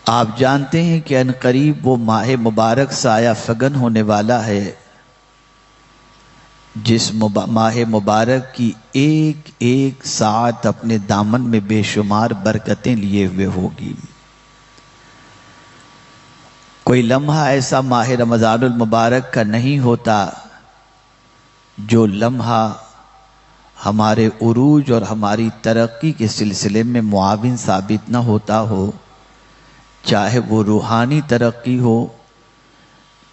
آپ جانتے ہیں کہ ان قریب وہ ماہ مبارک سایہ فگن ہونے والا ہے جس ماہ مبارک کی ایک ایک ساعت اپنے دامن میں بے شمار برکتیں لیے ہوئے ہوگی۔ کوئی لمحہ ایسا ماہ رمضان المبارک کا نہیں ہوتا جو لمحہ ہمارے عروج اور ہماری ترقی کے سلسلے میں معاون ثابت نہ ہوتا ہو، چاہے وہ روحانی ترقی ہو،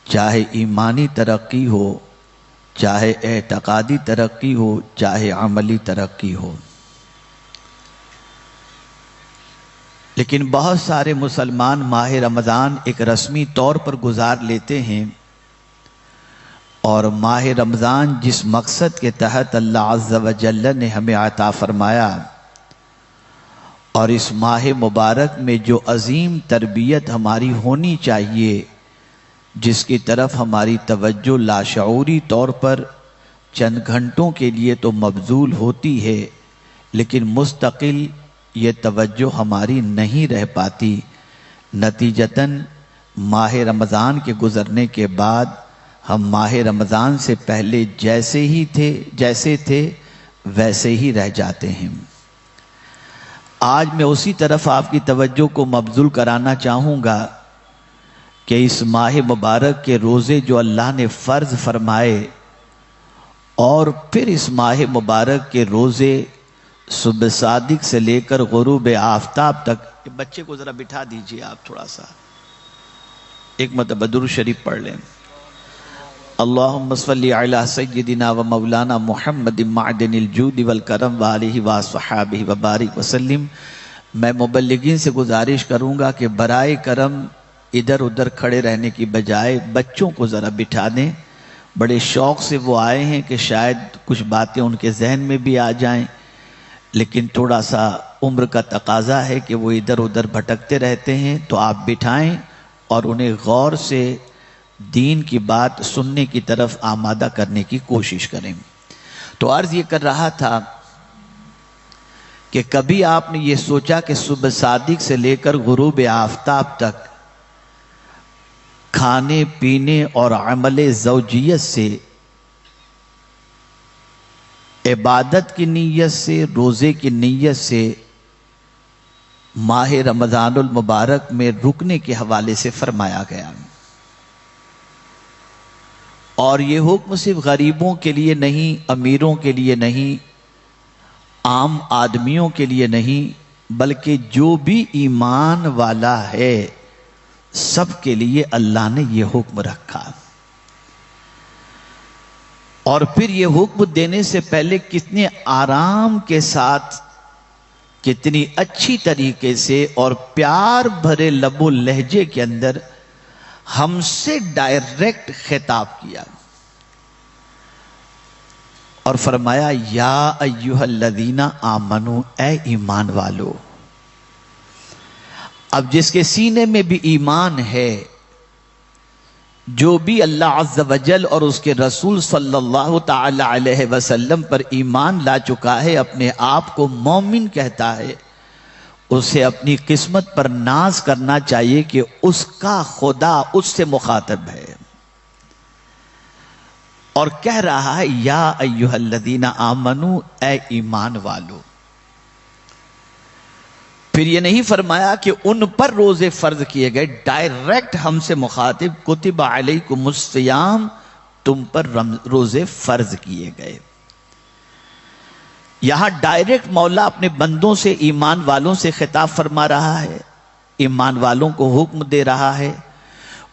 چاہے ایمانی ترقی ہو، چاہے اعتقادی ترقی ہو، چاہے عملی ترقی ہو۔ لیکن بہت سارے مسلمان ماہ رمضان ایک رسمی طور پر گزار لیتے ہیں، اور ماہ رمضان جس مقصد کے تحت اللہ عز و جل نے ہمیں عطا فرمایا، اور اس ماہ مبارک میں جو عظیم تربیت ہماری ہونی چاہیے، جس کی طرف ہماری توجہ لاشعوری طور پر چند گھنٹوں کے لیے تو مبذول ہوتی ہے، لیکن مستقل یہ توجہ ہماری نہیں رہ پاتی۔ نتیجتاً ماہ رمضان کے گزرنے کے بعد ہم ماہ رمضان سے پہلے جیسے تھے ویسے ہی رہ جاتے ہیں۔ آج میں اسی طرف آپ کی توجہ کو مبذول کرانا چاہوں گا کہ اس ماہ مبارک کے روزے جو اللہ نے فرض فرمائے، اور پھر اس ماہ مبارک کے روزے صبح صادق سے لے کر غروب آفتاب تک۔ بچے کو ذرا بٹھا دیجئے، آپ تھوڑا سا ایک مرتبہ درود شریف پڑھ لیں۔ اللہم صلی علی سیدنا و مولانا محمد معدن الجود والکرم وآلہ وصحابہ وبارک وسلم۔ میں مبلغین سے گزارش کروں گا کہ برائے کرم ادھر ادھر کھڑے رہنے کی بجائے بچوں کو ذرا بٹھا دیں۔ بڑے شوق سے وہ آئے ہیں کہ شاید کچھ باتیں ان کے ذہن میں بھی آ جائیں، لیکن تھوڑا سا عمر کا تقاضا ہے کہ وہ ادھر ادھر بھٹکتے رہتے ہیں، تو آپ بٹھائیں اور انہیں غور سے دین کی بات سننے کی طرف آمادہ کرنے کی کوشش کریں۔ تو عرض یہ کر رہا تھا کہ کبھی آپ نے یہ سوچا کہ صبح صادق سے لے کر غروب آفتاب تک کھانے پینے اور عمل زوجیت سے، عبادت کی نیت سے، روزے کی نیت سے ماہ رمضان المبارک میں رکنے کے حوالے سے فرمایا گیا، اور یہ حکم صرف غریبوں کے لیے نہیں، امیروں کے لیے نہیں، عام آدمیوں کے لیے نہیں، بلکہ جو بھی ایمان والا ہے سب کے لیے اللہ نے یہ حکم رکھا۔ اور پھر یہ حکم دینے سے پہلے کتنے آرام کے ساتھ، کتنی اچھی طریقے سے اور پیار بھرے لب و لہجے کے اندر ہم سے ڈائریکٹ خطاب کیا، اور فرمایا یا ایھا الذین آمنو، اے ایمان والو۔ اب جس کے سینے میں بھی ایمان ہے، جو بھی اللہ عز و جل اور اس کے رسول صلی اللہ تعالی علیہ وسلم پر ایمان لا چکا ہے، اپنے آپ کو مومن کہتا ہے، اسے اپنی قسمت پر ناز کرنا چاہیے کہ اس کا خدا اس سے مخاطب ہے، اور کہہ رہا ہے یا ایھا الذین آمنو، اے ایمان والو۔ پھر یہ نہیں فرمایا کہ ان پر روزے فرض کیے گئے، ڈائریکٹ ہم سے مخاطب، کتب علیکم الصیام، تم پر روزے فرض کیے گئے۔ یہاں ڈائریکٹ مولا اپنے بندوں سے، ایمان والوں سے خطاب فرما رہا ہے، ایمان والوں کو حکم دے رہا ہے،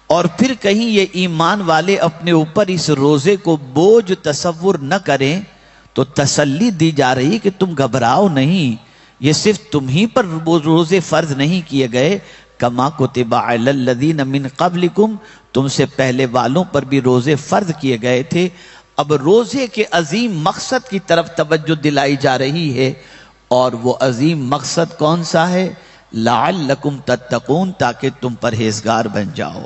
اور پھر کہیں یہ ایمان والے اپنے اوپر اس روزے کو بوجھ تصور نہ کریں، تو تسلی دی جا رہی کہ تم گھبراؤ نہیں، یہ صرف تم ہی پر روزے فرض نہیں کیے گئے، کما کتب علی الذین من قبلکم، تم سے پہلے والوں پر بھی روزے فرض کیے گئے تھے۔ اب روزے کے عظیم مقصد کی طرف توجہ دلائی جا رہی ہے، اور وہ عظیم مقصد کون سا ہے؟ لعلکم تتقون، تاکہ تم پرہیزگار بن جاؤ۔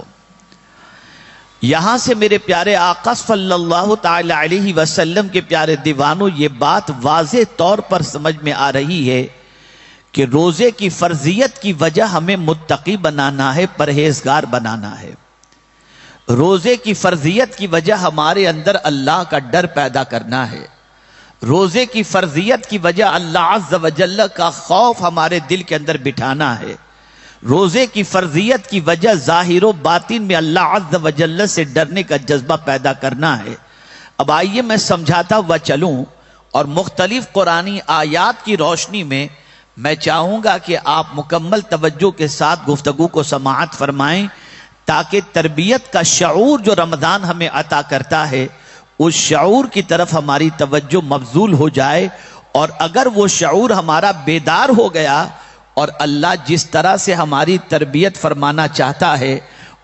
یہاں سے میرے پیارے آقا صلی اللہ تعالی علیہ وسلم کے پیارے دیوانوں، یہ بات واضح طور پر سمجھ میں آ رہی ہے کہ روزے کی فرضیت کی وجہ ہمیں متقی بنانا ہے، پرہیزگار بنانا ہے۔ روزے کی فرضیت کی وجہ ہمارے اندر اللہ کا ڈر پیدا کرنا ہے۔ روزے کی فرضیت کی وجہ اللہ عز و جل کا خوف ہمارے دل کے اندر بٹھانا ہے۔ روزے کی فرضیت کی وجہ ظاہر و باطن میں اللہ عز و جل سے ڈرنے کا جذبہ پیدا کرنا ہے۔ اب آئیے میں سمجھاتا ہوا چلوں اور مختلف قرآنی آیات کی روشنی میں میں چاہوں گا کہ آپ مکمل توجہ کے ساتھ گفتگو کو سماعت فرمائیں، تاکہ تربیت کا شعور جو رمضان ہمیں عطا کرتا ہے اس شعور کی طرف ہماری توجہ مبذول ہو جائے، اور اگر وہ شعور ہمارا بیدار ہو گیا اور اللہ جس طرح سے ہماری تربیت فرمانا چاہتا ہے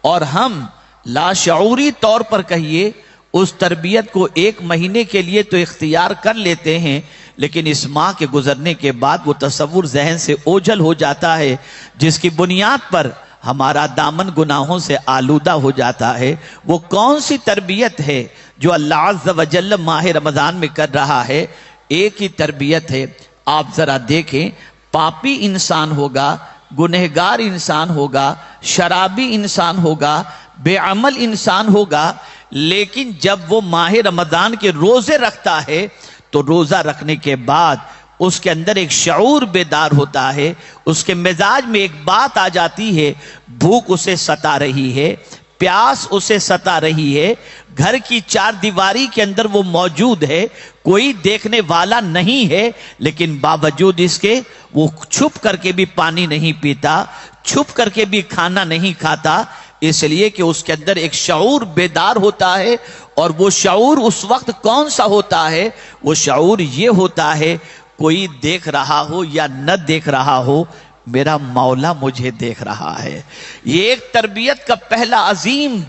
اور ہم لاشعوری طور پر کہیے اس تربیت کو 1 مہینے کے لیے تو اختیار کر لیتے ہیں، لیکن اس ماہ کے گزرنے کے بعد وہ تصور ذہن سے اوجھل ہو جاتا ہے، جس کی بنیاد پر ہمارا دامن گناہوں سے آلودہ ہو جاتا ہے۔ وہ کون سی تربیت ہے جو اللہ عز و جل ماہ رمضان میں کر رہا ہے؟ ایک ہی تربیت ہے۔ آپ ذرا دیکھیں، پاپی انسان ہوگا، گنہگار انسان ہوگا، شرابی انسان ہوگا، بے عمل انسان ہوگا، لیکن جب وہ ماہ رمضان کے روزے رکھتا ہے تو روزہ رکھنے کے بعد اس کے اندر ایک شعور بیدار ہوتا ہے، اس کے مزاج میں ایک بات آ جاتی ہے، بھوک اسے ستا رہی ہے، پیاس اسے ستا رہی ہے، گھر کی 4 دیواری کے اندر وہ موجود ہے، کوئی دیکھنے والا نہیں ہے، لیکن باوجود اس کے وہ چھپ کر کے بھی پانی نہیں پیتا، چھپ کر کے بھی کھانا نہیں کھاتا، اس لیے کہ اس کے اندر ایک شعور بیدار ہوتا ہے۔ اور وہ شعور اس وقت کون سا ہوتا ہے؟ وہ شعور یہ ہوتا ہے، کوئی دیکھ رہا ہو یا نہ دیکھ رہا ہو، میرا مولا مجھے دیکھ رہا ہے۔ یہ ایک تربیت کا پہلا عظیم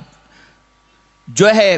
جو ہے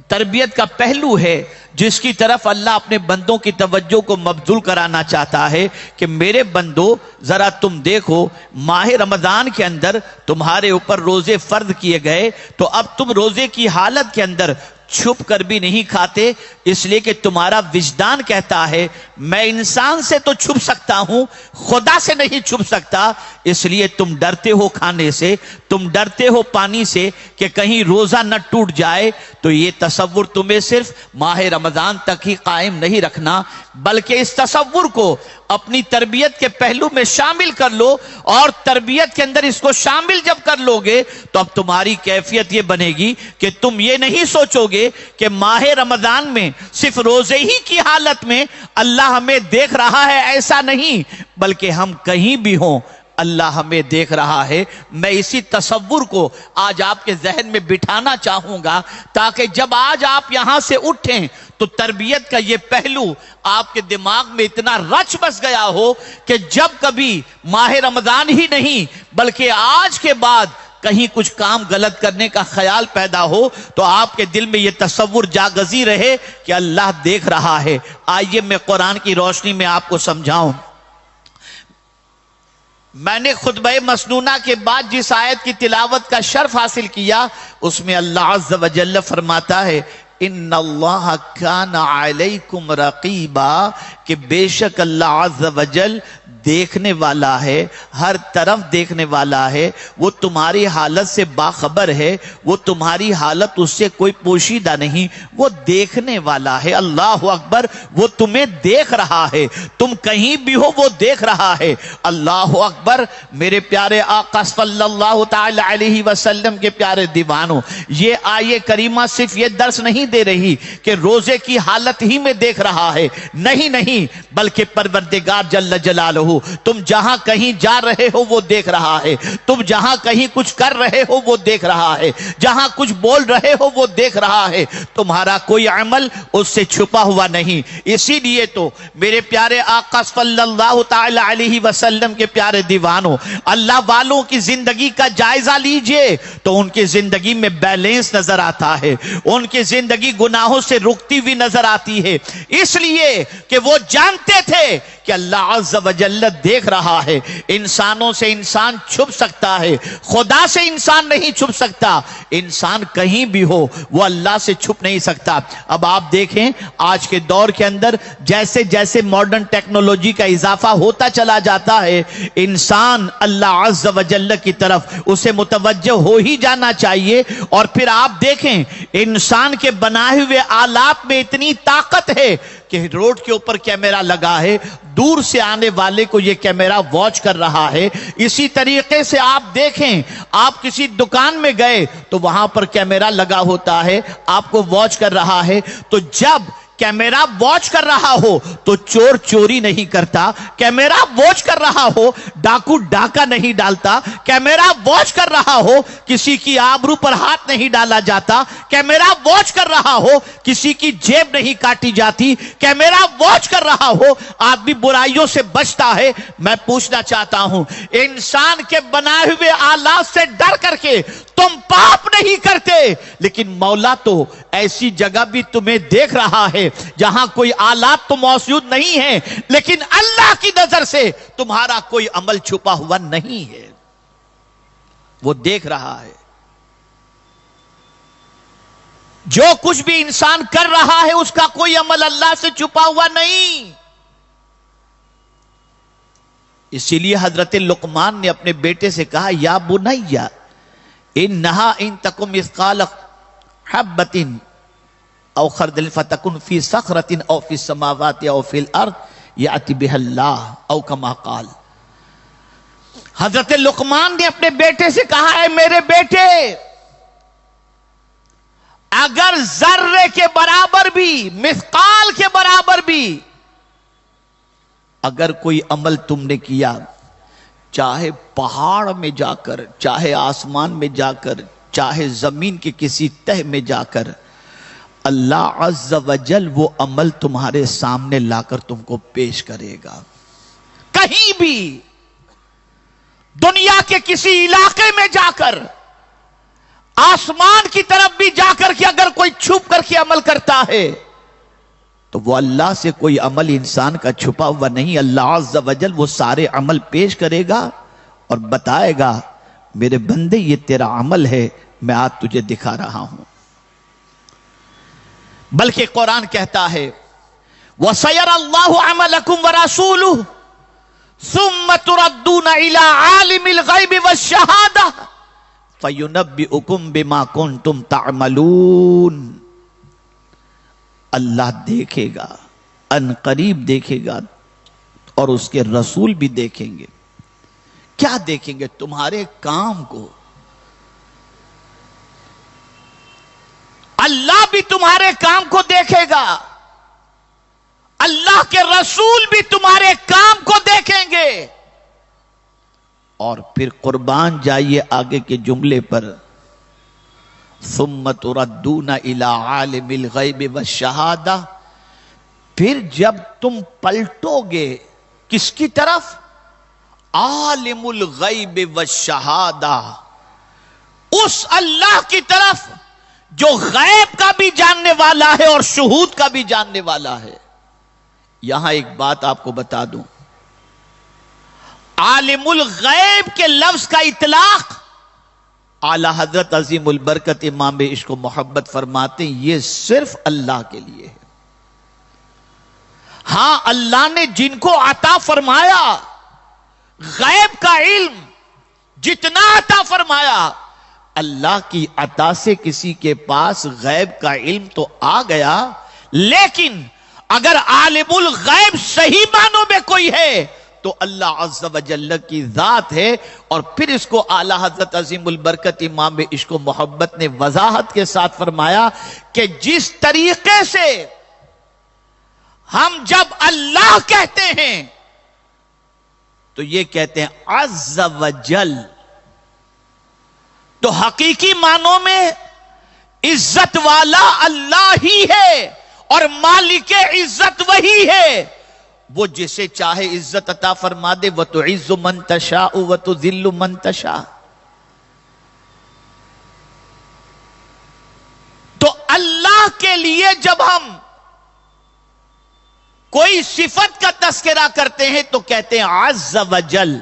تربیت کا پہلو ہے جس کی طرف اللہ اپنے بندوں کی توجہ کو مبذول کرانا چاہتا ہے کہ میرے بندو ذرا تم دیکھو، ماہ رمضان کے اندر تمہارے اوپر روزے فرض کیے گئے، تو اب تم روزے کی حالت کے اندر چھپ کر بھی نہیں کھاتے، اس لیے کہ تمہارا وجدان کہتا ہے میں انسان سے تو چھپ سکتا ہوں، خدا سے نہیں چھپ سکتا، اس لیے تم ڈرتے ہو کھانے سے، تم ڈرتے ہو پانی سے کہ کہیں روزہ نہ ٹوٹ جائے۔ تو یہ تصور تمہیں صرف ماہ رمضان تک ہی قائم نہیں رکھنا، بلکہ اس تصور کو اپنی تربیت کے پہلو میں شامل کر لو، اور تربیت کے اندر اس کو شامل جب کر لو گے تو اب تمہاری کیفیت یہ بنے گی کہ تم یہ نہیں سوچو گے کہ ماہ رمضان میں صرف روزے ہی کی حالت میں اللہ ہمیں دیکھ رہا ہے، ایسا نہیں، بلکہ ہم کہیں بھی ہوں اللہ ہمیں دیکھ رہا ہے۔ میں اسی تصور کو آج آپ کے ذہن میں بٹھانا چاہوں گا، تاکہ جب آج آپ یہاں سے اٹھیں تو تربیت کا یہ پہلو آپ کے دماغ میں اتنا رچ بس گیا ہو کہ جب کبھی ماہ رمضان ہی نہیں بلکہ آج کے بعد کہیں کچھ کام غلط کرنے کا خیال پیدا ہو تو آپ کے دل میں یہ تصور جاگزی رہے کہ اللہ دیکھ رہا ہے۔ آئیے میں قرآن کی روشنی میں آپ کو سمجھاؤں۔ میں نے خطبہ مسنونہ کے بعد جس آیت کی تلاوت کا شرف حاصل کیا، اس میں اللہ عز و جل فرماتا ہے ان اللہ کان علیکم رقیبا، کہ بے شک اللہ عز و جل دیکھنے والا ہے، ہر طرف دیکھنے والا ہے، وہ تمہاری حالت سے باخبر ہے، وہ تمہاری حالت اس سے کوئی پوشیدہ نہیں، وہ دیکھنے والا ہے۔ اللہ اکبر، وہ تمہیں دیکھ رہا ہے، تم کہیں بھی ہو وہ دیکھ رہا ہے۔ اللہ اکبر۔ میرے پیارے آقا صلی اللہ تعالی علیہ وسلم کے پیارے دیوانوں، یہ آیے کریمہ صرف یہ درس نہیں دے رہی کہ روزے کی حالت ہی میں دیکھ رہا ہے، نہیں، بلکہ پروردگار جل جلالہ تم جہاں کہیں جا رہے ہو وہ دیکھ رہا ہے، تم جہاں کہیں کچھ کر رہے ہو وہ دیکھ رہا ہے، جہاں کچھ بول رہے ہو وہ دیکھ رہا ہے، تمہارا کوئی عمل اس سے چھپا ہوا نہیں۔ اسی لیے تو میرے پیارے آقا صلی اللہ تعالی علیہ وسلم کے پیارے دیوانوں، اللہ والوں کی زندگی کا جائزہ لیجئے تو ان کی زندگی میں بیلنس نظر آتا ہے، ان کی زندگی گناہوں سے رکتی ہوئی نظر آتی ہے، اس لیے کہ وہ جانتے تھے کہ اللہ عز و جل دیکھ رہا ہے. انسانوں سے انسان چھپ سکتا ہے، خدا سے انسان نہیں چھپ سکتا. انسان کہیں بھی ہو وہ اللہ سے چھپ نہیں سکتا. اب آپ دیکھیں آج کے دور کے اندر جیسے جیسے ماڈرن ٹیکنالوجی کا اضافہ ہوتا چلا جاتا ہے، انسان اللہ عز و جل کی طرف اسے متوجہ ہو ہی جانا چاہیے. اور پھر آپ دیکھیں انسان کے بنائے ہوئے آلات میں اتنی طاقت ہے کہ روڈ کے اوپر کیمرہ لگا ہے، دور سے آنے والے کو یہ کیمرہ واچ کر رہا ہے. اسی طریقے سے آپ دیکھیں آپ کسی دکان میں گئے تو وہاں پر کیمرہ لگا ہوتا ہے، آپ کو واچ کر رہا ہے. تو جب کیمرہ واچ کر رہا ہو تو چور چوری نہیں کرتا، کیمرہ واچ کر رہا ہو ڈاکو ڈاکہ نہیں ڈالتا، کیمرہ واچ کر رہا ہو کسی کی آبرو پر ہاتھ نہیں ڈالا جاتا، کیمرہ واچ کر رہا ہو کسی کی جیب نہیں کاٹی جاتی، کیمرہ واچ کر رہا ہو آدمی برائیوں سے بچتا ہے. میں پوچھنا چاہتا ہوں انسان کے بنائے ہوئے آلات سے ڈر کر کے تم پاپ نہیں کرتے، لیکن مولا تو ایسی جگہ بھی تمہیں دیکھ رہا ہے جہاں کوئی آلات تو موجود نہیں ہے، لیکن اللہ کی نظر سے تمہارا کوئی عمل چھپا ہوا نہیں ہے، وہ دیکھ رہا ہے. جو کچھ بھی انسان کر رہا ہے اس کا کوئی عمل اللہ سے چھپا ہوا نہیں. اسی لیے حضرت لقمان نے اپنے بیٹے سے کہا یا بنیا انہا ان تکم مثقال حبۃ او خردل فتکن فی صخرۃ او فی السماوات او فی الارض یأتی بها اللہ او کما قال. حضرت لقمان نے اپنے بیٹے سے کہا ہے میرے بیٹے اگر ذرے کے برابر بھی، مثقال کے برابر بھی اگر کوئی عمل تم نے کیا، چاہے پہاڑ میں جا کر، چاہے آسمان میں جا کر، چاہے زمین کے کسی تہ میں جا کر، اللہ عز و جل وہ عمل تمہارے سامنے لا کر تم کو پیش کرے گا. کہیں بھی دنیا کے کسی علاقے میں جا کر، آسمان کی طرف بھی جا کر کے اگر کوئی چھپ کر کے عمل کرتا ہے تو وہ اللہ سے کوئی عمل انسان کا چھپا ہوا نہیں. اللہ عز و جل وہ سارے عمل پیش کرے گا اور بتائے گا میرے بندے یہ تیرا عمل ہے، میں آج تجھے دکھا رہا ہوں. بلکہ قرآن کہتا ہے وَسَيَرَ اللَّهُ عَمَلَكُمْ وَرَسُولُهُ ثُمَّ تُرَدُّونَ إِلَىٰ عَالِمِ الْغَيْبِ وَالشَّهَادَةِ فَيُنَبِّئُكُمْ بِمَا كُنْتُمْ تَعْمَلُونَ. اللہ دیکھے گا، ان قریب دیکھے گا، اور اس کے رسول بھی دیکھیں گے. کیا دیکھیں گے؟ تمہارے کام کو. اللہ بھی تمہارے کام کو دیکھے گا، اللہ کے رسول بھی تمہارے کام کو دیکھیں گے. اور پھر قربان جائیے آگے کے جملے پر ثم تردون الی عالم الغیب والشہادہ. پھر جب تم پلٹو گے کس کی طرف؟ عالم الغیب والشہادہ، اس اللہ کی طرف جو غیب کا بھی جاننے والا ہے اور شہود کا بھی جاننے والا ہے. یہاں ایک بات آپ کو بتا دوں، عالم الغیب کے لفظ کا اطلاق اعلی حضرت عظیم البرکت امام عشق و محبت فرماتے ہیں یہ صرف اللہ کے لیے ہے. ہاں اللہ نے جن کو عطا فرمایا غیب کا علم، جتنا عطا فرمایا، اللہ کی عطا سے کسی کے پاس غیب کا علم تو آ گیا، لیکن اگر عالم الغیب صحیح معنوں میں کوئی ہے تو اللہ عز و جل کی ذات ہے. اور پھر اس کو اعلی حضرت عظیم البرکت امام عشق و محبت نے وضاحت کے ساتھ فرمایا کہ جس طریقے سے ہم جب اللہ کہتے ہیں تو یہ کہتے ہیں عز و جل، تو حقیقی معنوں میں عزت والا اللہ ہی ہے اور مالک عزت وہی ہے. وہ جسے چاہے عزت عطا فرما دے. وَتُعِزُّ مَن تَشَاءُ وَتُذِلُّ مَن تَشَاءُ. تو اللہ کے لیے جب ہم کوئی صفت کا تذکرہ کرتے ہیں تو کہتے ہیں عز وجل.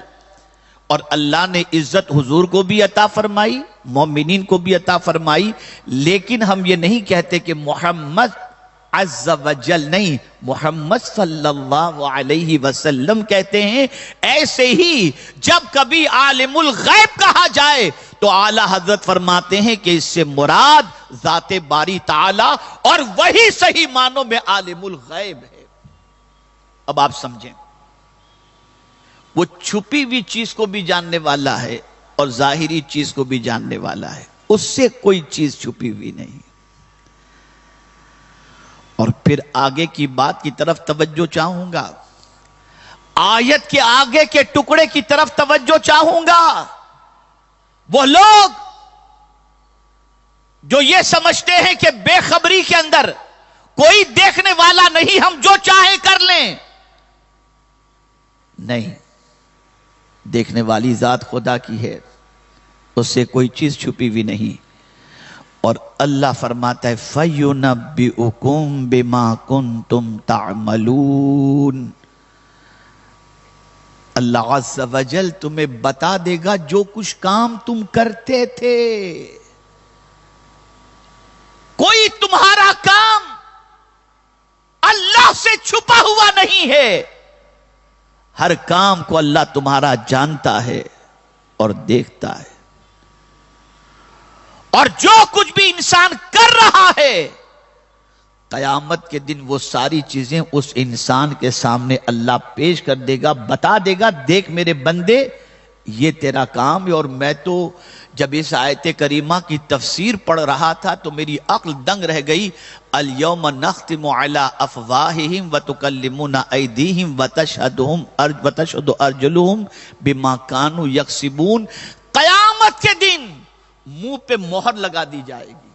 اور اللہ نے عزت حضور کو بھی عطا فرمائی، مومنین کو بھی عطا فرمائی، لیکن ہم یہ نہیں کہتے کہ محمد عز وجل، نہیں، محمد صلی اللہ علیہ وسلم کہتے ہیں. ایسے ہی جب کبھی عالم الغیب کہا جائے تو اعلی حضرت فرماتے ہیں کہ اس سے مراد ذات باری تعالی، اور وہی صحیح معنوں میں عالم الغیب ہے. اب آپ سمجھیں، وہ چھپی ہوئی چیز کو بھی جاننے والا ہے اور ظاہری چیز کو بھی جاننے والا ہے، اس سے کوئی چیز چھپی ہوئی نہیں. اور پھر آگے کی بات کی طرف توجہ چاہوں گا، آیت کے آگے کے ٹکڑے کی طرف توجہ چاہوں گا. وہ لوگ جو یہ سمجھتے ہیں کہ بے خبری کے اندر کوئی دیکھنے والا نہیں، ہم جو چاہے کر لیں، نہیں، دیکھنے والی ذات خدا کی ہے، اس سے کوئی چیز چھپی ہوئی نہیں. اور اللہ فرماتا ہے فَيُنَبِّئُكُم بِمَا كُنتُمْ تَعْمَلُونَ. اللہ عز و جل تمہیں بتا دے گا جو کچھ کام تم کرتے تھے. کوئی تمہارا کام اللہ سے چھپا ہوا نہیں ہے، ہر کام کو اللہ تمہارا جانتا ہے اور دیکھتا ہے. اور جو کچھ بھی انسان کر رہا ہے، قیامت کے دن وہ ساری چیزیں اس انسان کے سامنے اللہ پیش کر دے گا، بتا دے گا دیکھ میرے بندے یہ تیرا کام ہے. اور میں تو جب اس آیت کریمہ کی تفسیر پڑھ رہا تھا تو میری عقل دنگ رہ گئی. اليوم نختم على افواہہم وتکلمنا ایدیہم وتشہد ارجلہم بما کانوا یکسبون. قیامت کے دن منہ پہ مہر لگا دی جائے گی،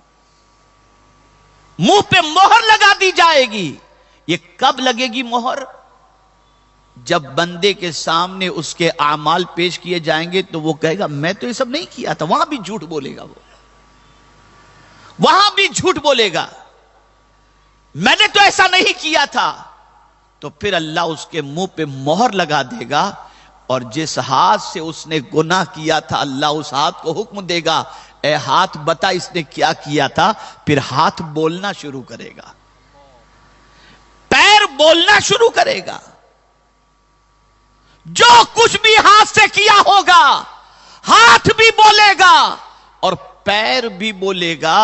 منہ پہ مہر لگا دی جائے گی. یہ کب لگے گی مہر؟ جب بندے کے سامنے اس کے اعمال پیش کیے جائیں گے تو وہ کہے گا میں تو یہ سب نہیں کیا تھا. وہاں بھی جھوٹ بولے گا، وہاں بھی جھوٹ بولے گا، میں نے تو ایسا نہیں کیا تھا. تو پھر اللہ اس کے منہ پہ مہر لگا دے گا، اور جس ہاتھ سے اس نے گناہ کیا تھا اللہ اس ہاتھ کو حکم دے گا اے ہاتھ بتا اس نے کیا کیا تھا. پھر ہاتھ بولنا شروع کرے گا، پیر بولنا شروع کرے گا. جو کچھ بھی ہاتھ سے کیا ہوگا ہاتھ بھی بولے گا اور پیر بھی بولے گا.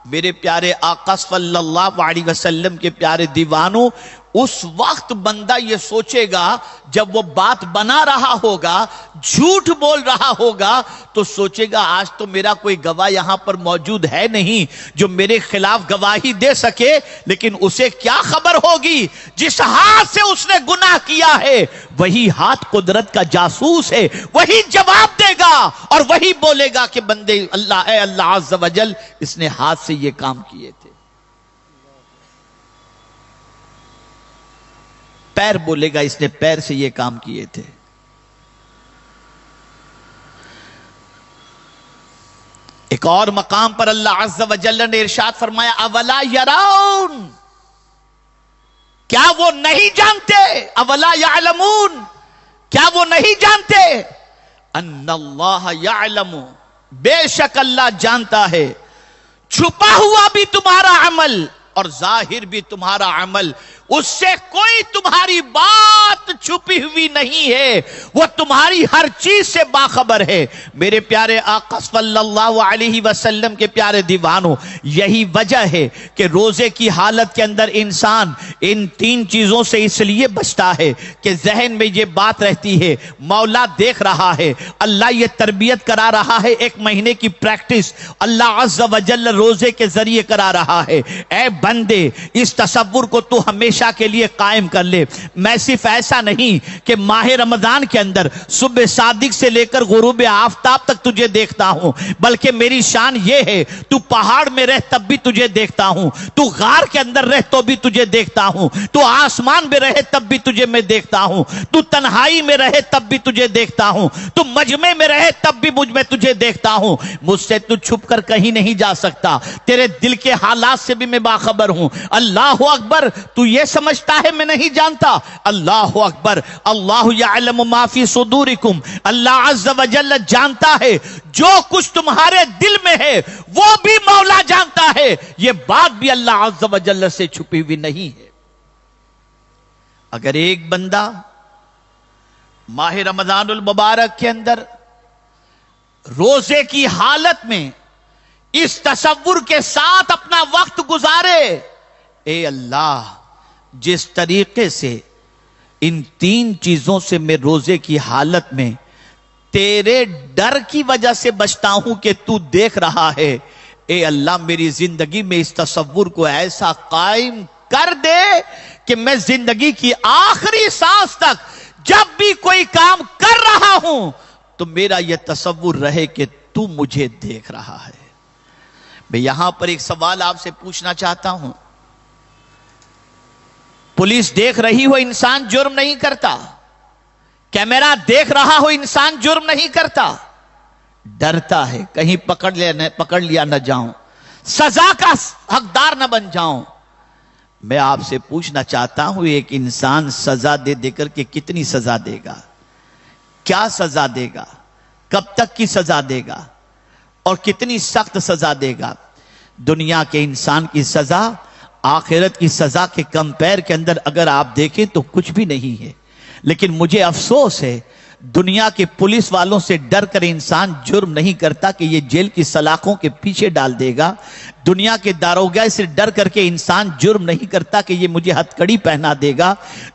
میرے پیارے آقا صلی اللہ علیہ وسلم کے پیارے دیوانوں، اس وقت بندہ یہ سوچے گا جب وہ بات بنا رہا ہوگا، جھوٹ بول رہا ہوگا، تو سوچے گا آج تو میرا کوئی گواہ یہاں پر موجود ہے نہیں جو میرے خلاف گواہی دے سکے. لیکن اسے کیا خبر ہوگی جس ہاتھ سے اس نے گناہ کیا ہے وہی ہاتھ قدرت کا جاسوس ہے، وہی جواب دے گا اور وہی بولے گا کہ بندے اللہ، اے اللہ عز و جل اس نے ہاتھ سے یہ کام کیے تھے. پیر بولے گا اس نے پیر سے یہ کام کیے تھے. ایک اور مقام پر اللہ عز و جل نے ارشاد فرمایا اولا یرون، کیا وہ نہیں جانتے، اولا یعلمون، کیا وہ نہیں جانتے ان اللہ یعلم، بے شک اللہ جانتا ہے چھپا ہوا بھی تمہارا عمل اور ظاہر بھی تمہارا عمل، اس سے کوئی تمہاری بات چھپی ہوئی نہیں ہے، وہ تمہاری ہر چیز سے باخبر ہے. میرے پیارے آقا صلی اللہ علیہ وسلم کے پیارے دیوانوں، یہی وجہ ہے کہ روزے کی حالت کے اندر انسان ان تین چیزوں سے اس لیے بچتا ہے کہ ذہن میں یہ بات رہتی ہے مولا دیکھ رہا ہے، اللہ یہ تربیت کرا رہا ہے، ایک مہینے کی پریکٹس اللہ عز و جل روزے کے ذریعے کرا رہا ہے. اے بندے اس تصور کو تو ہمیشہ کے لیے قائم کر لے، میں صرف ایسا نہیں کہ ماہ رمضان کے اندر صبح صادق سے لے کر غروب آفتاب تک تجھے دیکھتا ہوں، بلکہ میری شان یہ ہے تو پہاڑ میں رہ تب بھی تجھے دیکھتا ہوں، تو غار کے اندر رہ تو بھی تجھے دیکھتا ہوں، تو آسمان میں رہے تب بھی تجھے میں دیکھتا ہوں، تو تنہائی میں رہے تب بھی تجھے دیکھتا ہوں، تو مجمع میں رہے تب بھی مجھ میں تجھے دیکھتا ہوں. مجھ سے تو چھپ کر کہیں نہیں جا سکتا، تیرے دل کے حالات سے بھی میں باخبر ہوں. اللہ اکبر. تو یہ سمجھتا ہے میں نہیں جانتا. اللہ اکبر. اللہ یعلم ما فی صدورکم. اللہ عز و جل جانتا ہے جو کچھ تمہارے دل میں ہے وہ بھی مولا جانتا ہے. یہ بات بھی اللہ عز و جل سے چھپی ہوئی نہیں ہے. اگر ایک بندہ ماہ رمضان المبارک کے اندر روزے کی حالت میں اس تصور کے ساتھ اپنا وقت گزارے، اے اللہ جس طریقے سے ان 3 چیزوں سے میں روزے کی حالت میں تیرے ڈر کی وجہ سے بچتا ہوں کہ تو دیکھ رہا ہے، اے اللہ میری زندگی میں اس تصور کو ایسا قائم کر دے کہ میں زندگی کی آخری سانس تک جب بھی کوئی کام کر رہا ہوں تو میرا یہ تصور رہے کہ تو مجھے دیکھ رہا ہے. میں یہاں پر ایک سوال آپ سے پوچھنا چاہتا ہوں. پولیس دیکھ رہی ہو انسان جرم نہیں کرتا، کیمرہ دیکھ رہا ہو انسان جرم نہیں کرتا، ڈرتا ہے کہیں پکڑ لیا نہ جاؤں، سزا کا حقدار نہ بن جاؤں. میں آپ سے پوچھنا چاہتا ہوں ایک انسان سزا دے کر کے کتنی سزا دے گا؟ کیا سزا دے گا؟ کب تک کی سزا دے گا؟ اور کتنی سخت سزا دے گا؟ دنیا کے انسان کی سزا آخرت کی سزا کے کمپیر کے اندر اگر آپ دیکھیں تو کچھ بھی نہیں ہے. لیکن مجھے افسوس ہے دنیا کے پولیس والوں سے ڈر کر انسان جرم نہیں کرتا کہ یہ جیل کی سلاخوں کے پیچھے ڈال دے گا. دنیا کے داروگہ سے ڈر کر کے انسان جرم نہیں کرتا کہ یہ مجھے ہتھکڑی پہنا دے گا.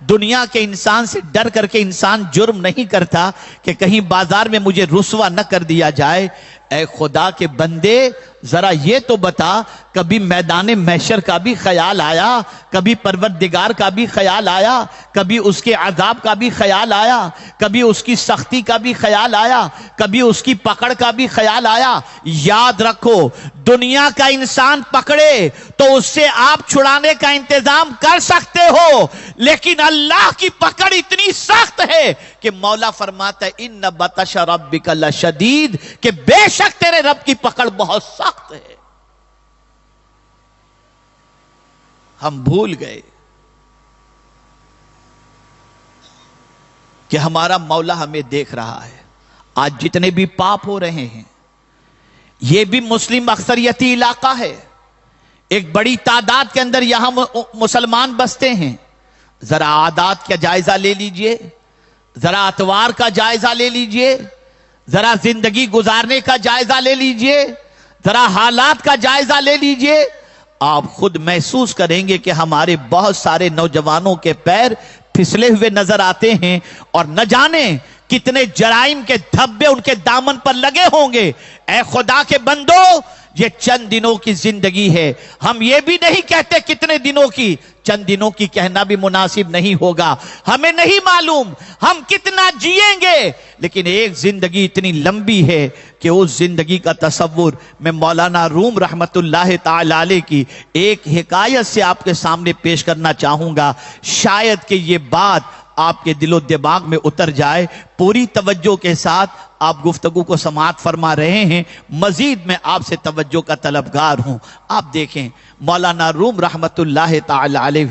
دنیا کے انسان سے ڈر کر کے انسان جرم نہیں کرتا کہ کہیں بازار میں مجھے رسوا نہ کر دیا جائے. اے خدا کے بندے ذرا یہ تو بتا، کبھی میدان محشر کا بھی خیال آیا؟ کبھی پروردگار کا بھی خیال آیا؟ کبھی اس کے عذاب کا بھی خیال آیا؟ کبھی اس کی سختی کا بھی خیال آیا؟ کبھی اس کی پکڑ کا بھی خیال آیا؟ یاد رکھو دنیا کا انسان پکڑے تو اس سے آپ چھڑانے کا انتظام کر سکتے ہو، لیکن اللہ کی پکڑ اتنی سخت ہے کہ مولا فرماتا ہے ان بطش ربک لشدید، کہ بے شک تیرے رب کی پکڑ بہت سخت ہے. ہم بھول گئے کہ ہمارا مولا ہمیں دیکھ رہا ہے. آج جتنے بھی پاپ ہو رہے ہیں یہ بھی مسلم اکثریتی علاقہ ہے، ایک بڑی تعداد کے اندر یہاں مسلمان بستے ہیں. ذرا عادات کا جائزہ لے لیجئے، ذرا اتوار کا جائزہ لے لیجئے، ذرا زندگی گزارنے کا جائزہ لے لیجئے، ذرا حالات کا جائزہ لے لیجئے. آپ خود محسوس کریں گے کہ ہمارے بہت سارے نوجوانوں کے پیر پھسلے ہوئے نظر آتے ہیں اور نہ جانے کتنے جرائم کے دھبے ان کے دامن پر لگے ہوں گے. اے خدا کے بندو یہ چند دنوں کی زندگی ہے. ہم یہ بھی نہیں کہتے کتنے دنوں کی، چند دنوں کی کہنا بھی مناسب نہیں ہوگا. ہمیں نہیں معلوم ہم کتنا جیئیں گے، لیکن ایک زندگی اتنی لمبی ہے کہ اس زندگی کا تصور میں مولانا روم رحمت اللہ تعالی علیہ کی ایک حکایت سے آپ کے سامنے پیش کرنا چاہوں گا. شاید کہ یہ بات آپ کے دل و دماغ میں اتر جائے. پوری توجہ کے ساتھ آپ گفتگو کو سماعت فرما رہے ہیں، مزید میں آپ سے توجہ کا طلبگار ہوں. آپ دیکھیں مولانا روم رحمت اللہ تعالی علیہ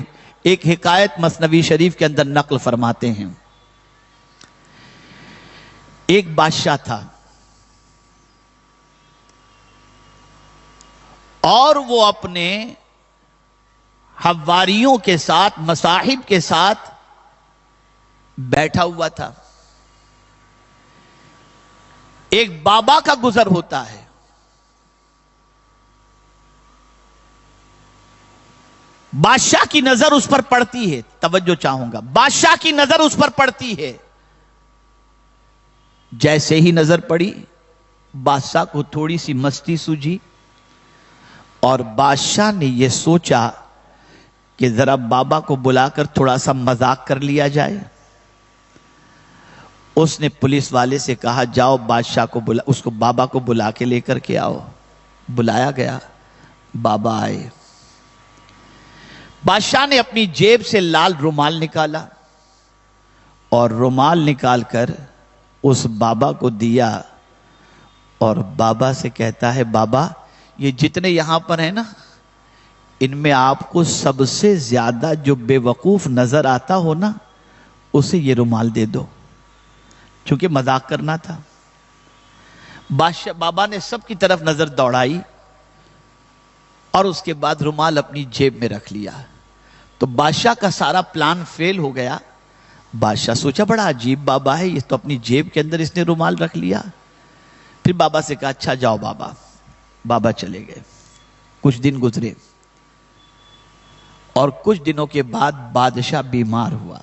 ایک حکایت مثنوی شریف کے اندر نقل فرماتے ہیں. ایک بادشاہ تھا اور وہ اپنے حواریوں کے ساتھ، مصاحب کے ساتھ بیٹھا ہوا تھا. ایک بابا کا گزر ہوتا ہے. بادشاہ کی نظر اس پر پڑتی ہے. توجہ چاہوں گا، بادشاہ کی نظر اس پر پڑتی ہے. جیسے ہی نظر پڑی بادشاہ کو تھوڑی سی مستی سوجھی اور بادشاہ نے یہ سوچا کہ ذرا بابا کو بلا کر تھوڑا سا مذاق کر لیا جائے. اس نے پولیس والے سے کہا جاؤ بادشاہ کو بلا، اس کو بابا کو بلا کے لے کر کے آؤ. بلایا گیا، بابا آئے. بادشاہ نے اپنی جیب سے لال رومال نکالا اور رومال نکال کر اس بابا کو دیا اور بابا سے کہتا ہے بابا یہ جتنے یہاں پر ہیں نا ان میں آپ کو سب سے زیادہ جو بے وقوف نظر آتا ہو نا، اسے یہ رومال دے دو، چونکہ مذاق کرنا تھا۔ بادشاہ بابا نے سب کی طرف نظر دوڑائی اور اس کے بعد رومال اپنی جیب میں رکھ لیا۔ تو بادشاہ کا سارا پلان فیل ہو گیا۔ بادشاہ سوچا بڑا عجیب بابا ہے، یہ تو اپنی جیب کے اندر اس نے رومال رکھ لیا۔ پھر بابا سے کہا اچھا جاؤ بابا۔ بابا چلے گئے۔ کچھ دن گزرے اور کچھ دنوں کے بعد بادشاہ بیمار ہوا۔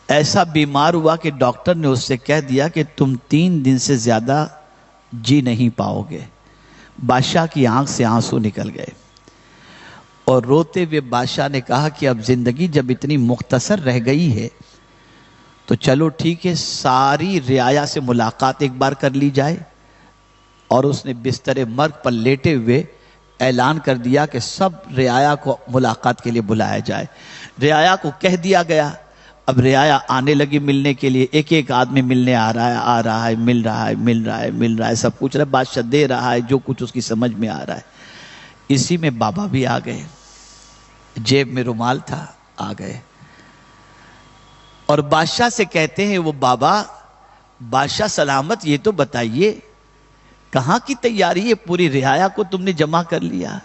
ایسا بیمار ہوا کہ ڈاکٹر نے اس سے کہہ دیا کہ تم 3 دن سے زیادہ جی نہیں پاؤ گے۔ بادشاہ کی آنکھ سے آنسو نکل گئے اور روتے ہوئے بادشاہ نے کہا کہ اب زندگی جب اتنی مختصر رہ گئی ہے تو چلو ٹھیک ہے، ساری رعایا سے ملاقات ایک بار کر لی جائے۔ اور اس نے بستر مرگ پر لیٹے ہوئے اعلان کر دیا کہ سب رعایا کو ملاقات کے لیے بلایا جائے۔ رعایا کو کہہ دیا گیا۔ اب رعایا آنے لگی ملنے کے لیے، ایک ایک آدمی ملنے آ رہا ہے، مل رہا ہے، سب کچھ رہا ہے، بادشاہ دے رہا ہے جو کچھ اس کی سمجھ میں آ رہا ہے۔ اسی میں بابا بھی آ گئے، جیب میں رومال تھا، آ گئے اور بادشاہ سے کہتے ہیں وہ بابا، بادشاہ سلامت، یہ تو بتائیے کہاں کی تیاری ہے؟ پوری رعایا کو تم نے جمع کر لیا؟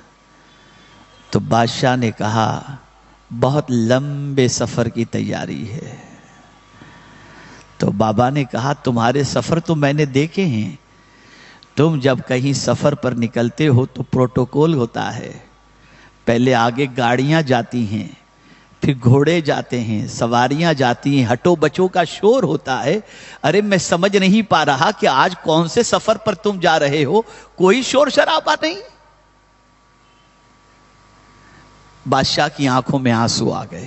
تو بادشاہ نے کہا بہت لمبے سفر کی تیاری ہے۔ تو بابا نے کہا تمہارے سفر تو میں نے دیکھے ہیں، تم جب کہیں سفر پر نکلتے ہو تو پروٹوکول ہوتا ہے، پہلے آگے گاڑیاں جاتی ہیں، پھر گھوڑے جاتے ہیں، سواریاں جاتی ہیں، ہٹو بچوں کا شور ہوتا ہے۔ ارے میں سمجھ نہیں پا رہا کہ آج کون سے سفر پر تم جا رہے ہو، کوئی شور شرابہ نہیں۔ بادشاہ کی آنکھوں میں آنسو آ گئے۔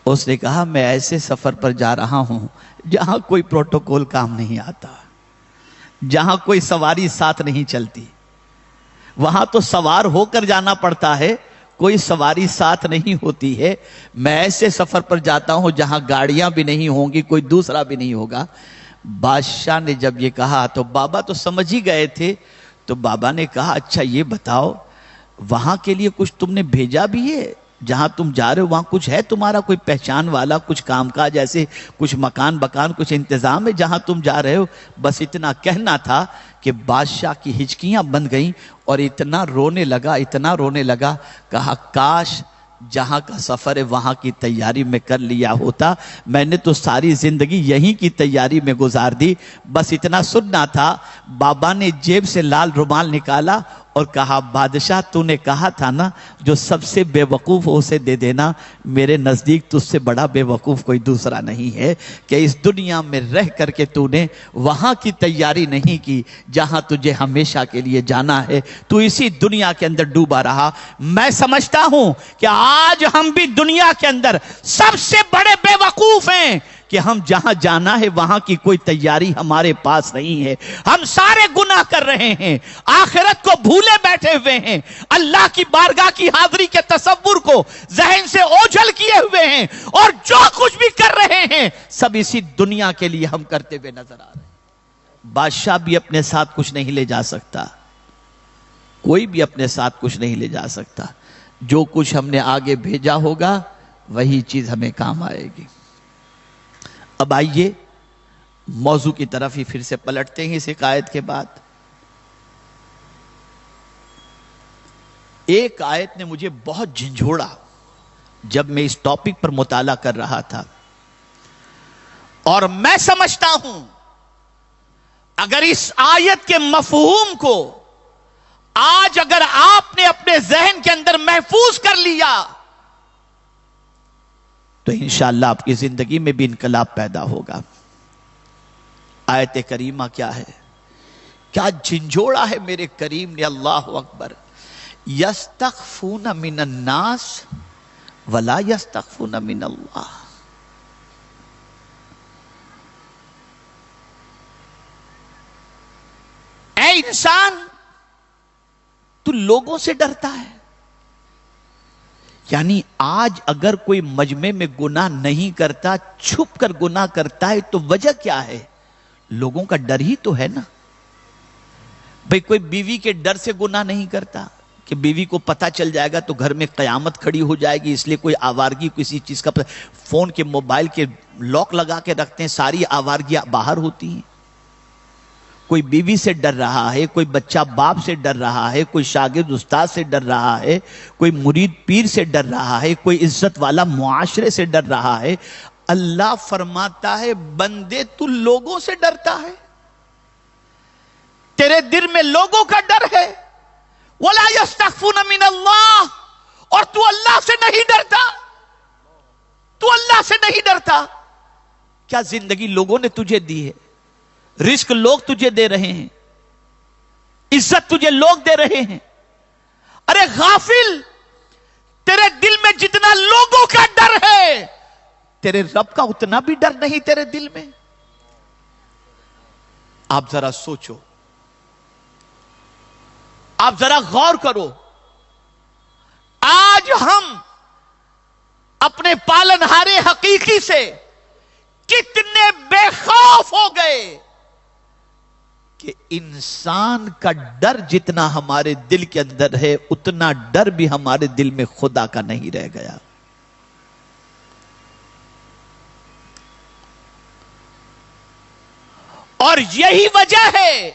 اس نے کہا میں ایسے سفر پر جا رہا ہوں جہاں کوئی پروٹوکول کام نہیں آتا، جہاں کوئی سواری ساتھ نہیں چلتی، وہاں تو سوار ہو کر جانا پڑتا ہے، کوئی سواری ساتھ نہیں ہوتی ہے۔ میں ایسے سفر پر جاتا ہوں جہاں گاڑیاں بھی نہیں ہوں گی، کوئی دوسرا بھی نہیں ہوگا۔ بادشاہ نے جب یہ کہا تو بابا تو سمجھ ہی گئے تھے۔ تو بابا نے کہا اچھا یہ بتاؤ وہاں کے لیے کچھ تم نے بھیجا بھی ہے؟ جہاں تم جا رہے ہو وہاں کچھ ہے تمہارا کوئی پہچان والا، کچھ کام کاج، جیسے کچھ مکان بکان کچھ انتظام ہے جہاں تم جا رہے ہو؟ بس اتنا کہنا تھا کہ بادشاہ کی ہچکیاں بن گئیں اور اتنا رونے لگا، کہا کاش جہاں کا سفر ہے وہاں کی تیاری میں کر لیا ہوتا، میں نے تو ساری زندگی یہیں کی تیاری میں گزار دی۔ بس اتنا سننا تھا۔ بابا نے جیب سے لال رومال نکالا اور کہا بادشاہ تو نے کہا تھا نا جو سب سے بے وقوف ہو اسے دے دینا، میرے نزدیک تجھ سے بڑا بے وقوف کوئی دوسرا نہیں ہے کہ اس دنیا میں رہ کر کے تو نے وہاں کی تیاری نہیں کی جہاں تجھے ہمیشہ کے لیے جانا ہے، تو اسی دنیا کے اندر ڈوبا رہا۔ میں سمجھتا ہوں کہ آج ہم بھی دنیا کے اندر سب سے بڑے بے وقوف ہیں کہ ہم جہاں جانا ہے وہاں کی کوئی تیاری ہمارے پاس نہیں ہے۔ ہم سارے گناہ کر رہے ہیں، آخرت کو بھولے بیٹھے ہوئے ہیں، اللہ کی بارگاہ کی حاضری کے تصور کو ذہن سے اوجھل کیے ہوئے ہیں، اور جو کچھ بھی کر رہے ہیں سب اسی دنیا کے لیے ہم کرتے ہوئے نظر آ رہے ہیں۔ بادشاہ بھی اپنے ساتھ کچھ نہیں لے جا سکتا، کوئی بھی اپنے ساتھ کچھ نہیں لے جا سکتا۔ جو کچھ ہم نے آگے بھیجا ہوگا وہی چیز ہمیں کام آئے گی۔ اب آئیے موضوع کی طرف ہی پھر سے پلٹتے ہیں اس ایک آیت کے بعد۔ ایک آیت نے مجھے بہت جھنجھوڑا جب میں اس ٹاپک پر مطالعہ کر رہا تھا، اور میں سمجھتا ہوں اگر اس آیت کے مفہوم کو آج اگر آپ نے اپنے ذہن کے اندر محفوظ کر لیا تو انشاءاللہ آپ کی زندگی میں بھی انقلاب پیدا ہوگا۔ آیت کریمہ کیا ہے؟ کیا جھنجھوڑا ہے میرے کریم نے، اللہ اکبر۔ یستخفون من الناس ولا یستخفون من اللہ۔ اے انسان تو لوگوں سے ڈرتا ہے؟ یعنی آج اگر کوئی مجمع میں گناہ نہیں کرتا، چھپ کر گناہ کرتا ہے تو وجہ کیا ہے؟ لوگوں کا ڈر ہی تو ہے نا۔ بھئی کوئی بیوی کے ڈر سے گناہ نہیں کرتا، کہ بیوی کو پتہ چل جائے گا تو گھر میں قیامت کھڑی ہو جائے گی، اس لیے کوئی آوارگی کسی چیز کا فون کے موبائل کے لاک لگا کے رکھتے ہیں، ساری آوارگیاں باہر ہوتی ہیں۔ کوئی بیوی سے ڈر رہا ہے، کوئی بچہ باپ سے ڈر رہا ہے، کوئی شاگرد استاد سے ڈر رہا ہے، کوئی مرید پیر سے ڈر رہا ہے، کوئی عزت والا معاشرے سے ڈر رہا ہے۔ اللہ فرماتا ہے بندے تو لوگوں سے ڈرتا ہے، تیرے دل میں لوگوں کا ڈر ہے، وَلَا يَسْتَخْفُونَ مِنَ اللَّهِ، اور تو اللہ سے نہیں ڈرتا، تو اللہ سے نہیں ڈرتا۔ کیا زندگی لوگوں نے تجھے دی ہے، رزق لوگ تجھے دے رہے ہیں، عزت تجھے لوگ دے رہے ہیں۔ ارے غافل، تیرے دل میں جتنا لوگوں کا ڈر ہے، تیرے رب کا اتنا بھی ڈر نہیں تیرے دل میں۔ آپ ذرا سوچو، آپ ذرا غور کرو، آج ہم اپنے پالنہار حقیقی سے کتنے بے خوف ہو گئے کہ انسان کا ڈر جتنا ہمارے دل کے اندر ہے اتنا ڈر بھی ہمارے دل میں خدا کا نہیں رہ گیا۔ اور یہی وجہ ہے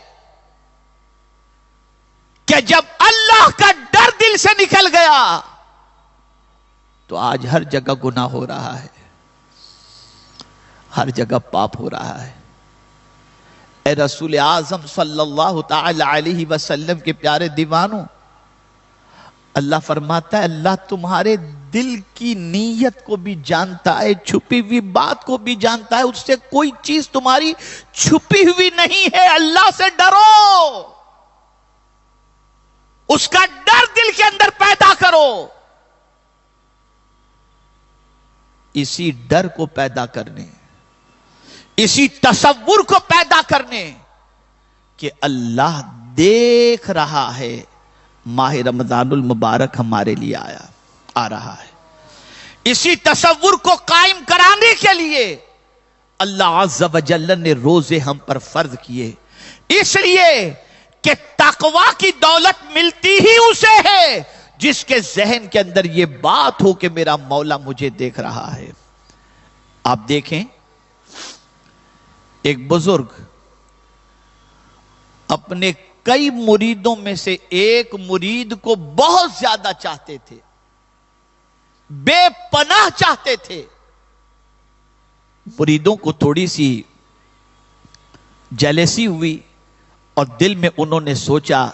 کہ جب اللہ کا ڈر دل سے نکل گیا تو آج ہر جگہ گناہ ہو رہا ہے، ہر جگہ پاپ ہو رہا ہے۔ اے رسول اعظم صلی اللہ تعالی علیہ وسلم کے پیارے دیوانوں، اللہ فرماتا ہے اللہ تمہارے دل کی نیت کو بھی جانتا ہے، چھپی ہوئی بات کو بھی جانتا ہے، اس سے کوئی چیز تمہاری چھپی ہوئی نہیں ہے۔ اللہ سے ڈرو، اس کا ڈر دل کے اندر پیدا کرو۔ اسی ڈر کو پیدا کرنے، اسی تصور کو پیدا کرنے کہ اللہ دیکھ رہا ہے، ماہ رمضان المبارک ہمارے لیے آ رہا ہے، اسی تصور کو قائم کرانے کے لیے اللہ عز و جل نے روزے ہم پر فرض کیے، اس لیے کہ تقوی کی دولت ملتی ہی اسے ہے جس کے ذہن کے اندر یہ بات ہو کہ میرا مولا مجھے دیکھ رہا ہے۔ آپ دیکھیں، ایک بزرگ اپنے کئی مریدوں میں سے ایک مرید کو بہت زیادہ چاہتے تھے، بے پناہ چاہتے تھے۔ مریدوں کو تھوڑی سی جیلسی ہوئی اور دل میں انہوں نے سوچا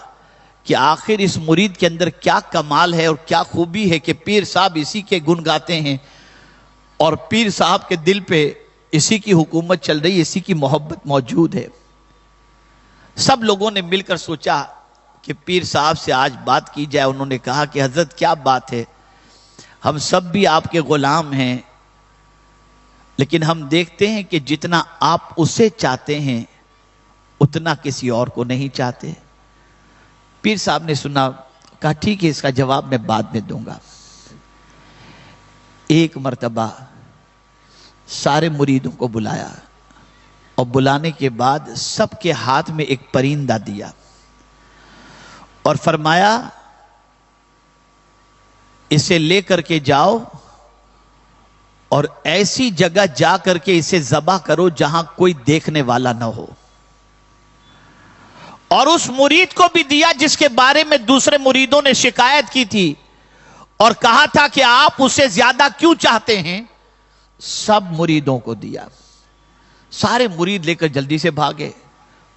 کہ آخر اس مرید کے اندر کیا کمال ہے اور کیا خوبی ہے کہ پیر صاحب اسی کے گن گاتے ہیں اور پیر صاحب کے دل پہ اسی کی حکومت چل رہی ہے، اسی کی محبت موجود ہے۔ سب لوگوں نے مل کر سوچا کہ پیر صاحب سے آج بات کی جائے۔ انہوں نے کہا کہ حضرت کیا بات ہے، ہم سب بھی آپ کے غلام ہیں، لیکن ہم دیکھتے ہیں کہ جتنا آپ اسے چاہتے ہیں اتنا کسی اور کو نہیں چاہتے۔ پیر صاحب نے سنا، کہا ٹھیک ہے، اس کا جواب میں بعد میں دوں گا۔ ایک مرتبہ سارے مریدوں کو بلایا اور بلانے کے بعد سب کے ہاتھ میں ایک پرندہ دیا اور فرمایا اسے لے کر کے جاؤ اور ایسی جگہ جا کر کے اسے ذبح کرو جہاں کوئی دیکھنے والا نہ ہو۔ اور اس مرید کو بھی دیا جس کے بارے میں دوسرے مریدوں نے شکایت کی تھی اور کہا تھا کہ آپ اسے زیادہ کیوں چاہتے ہیں۔ سب مریدوں کو دیا، سارے مرید لے کر جلدی سے بھاگے،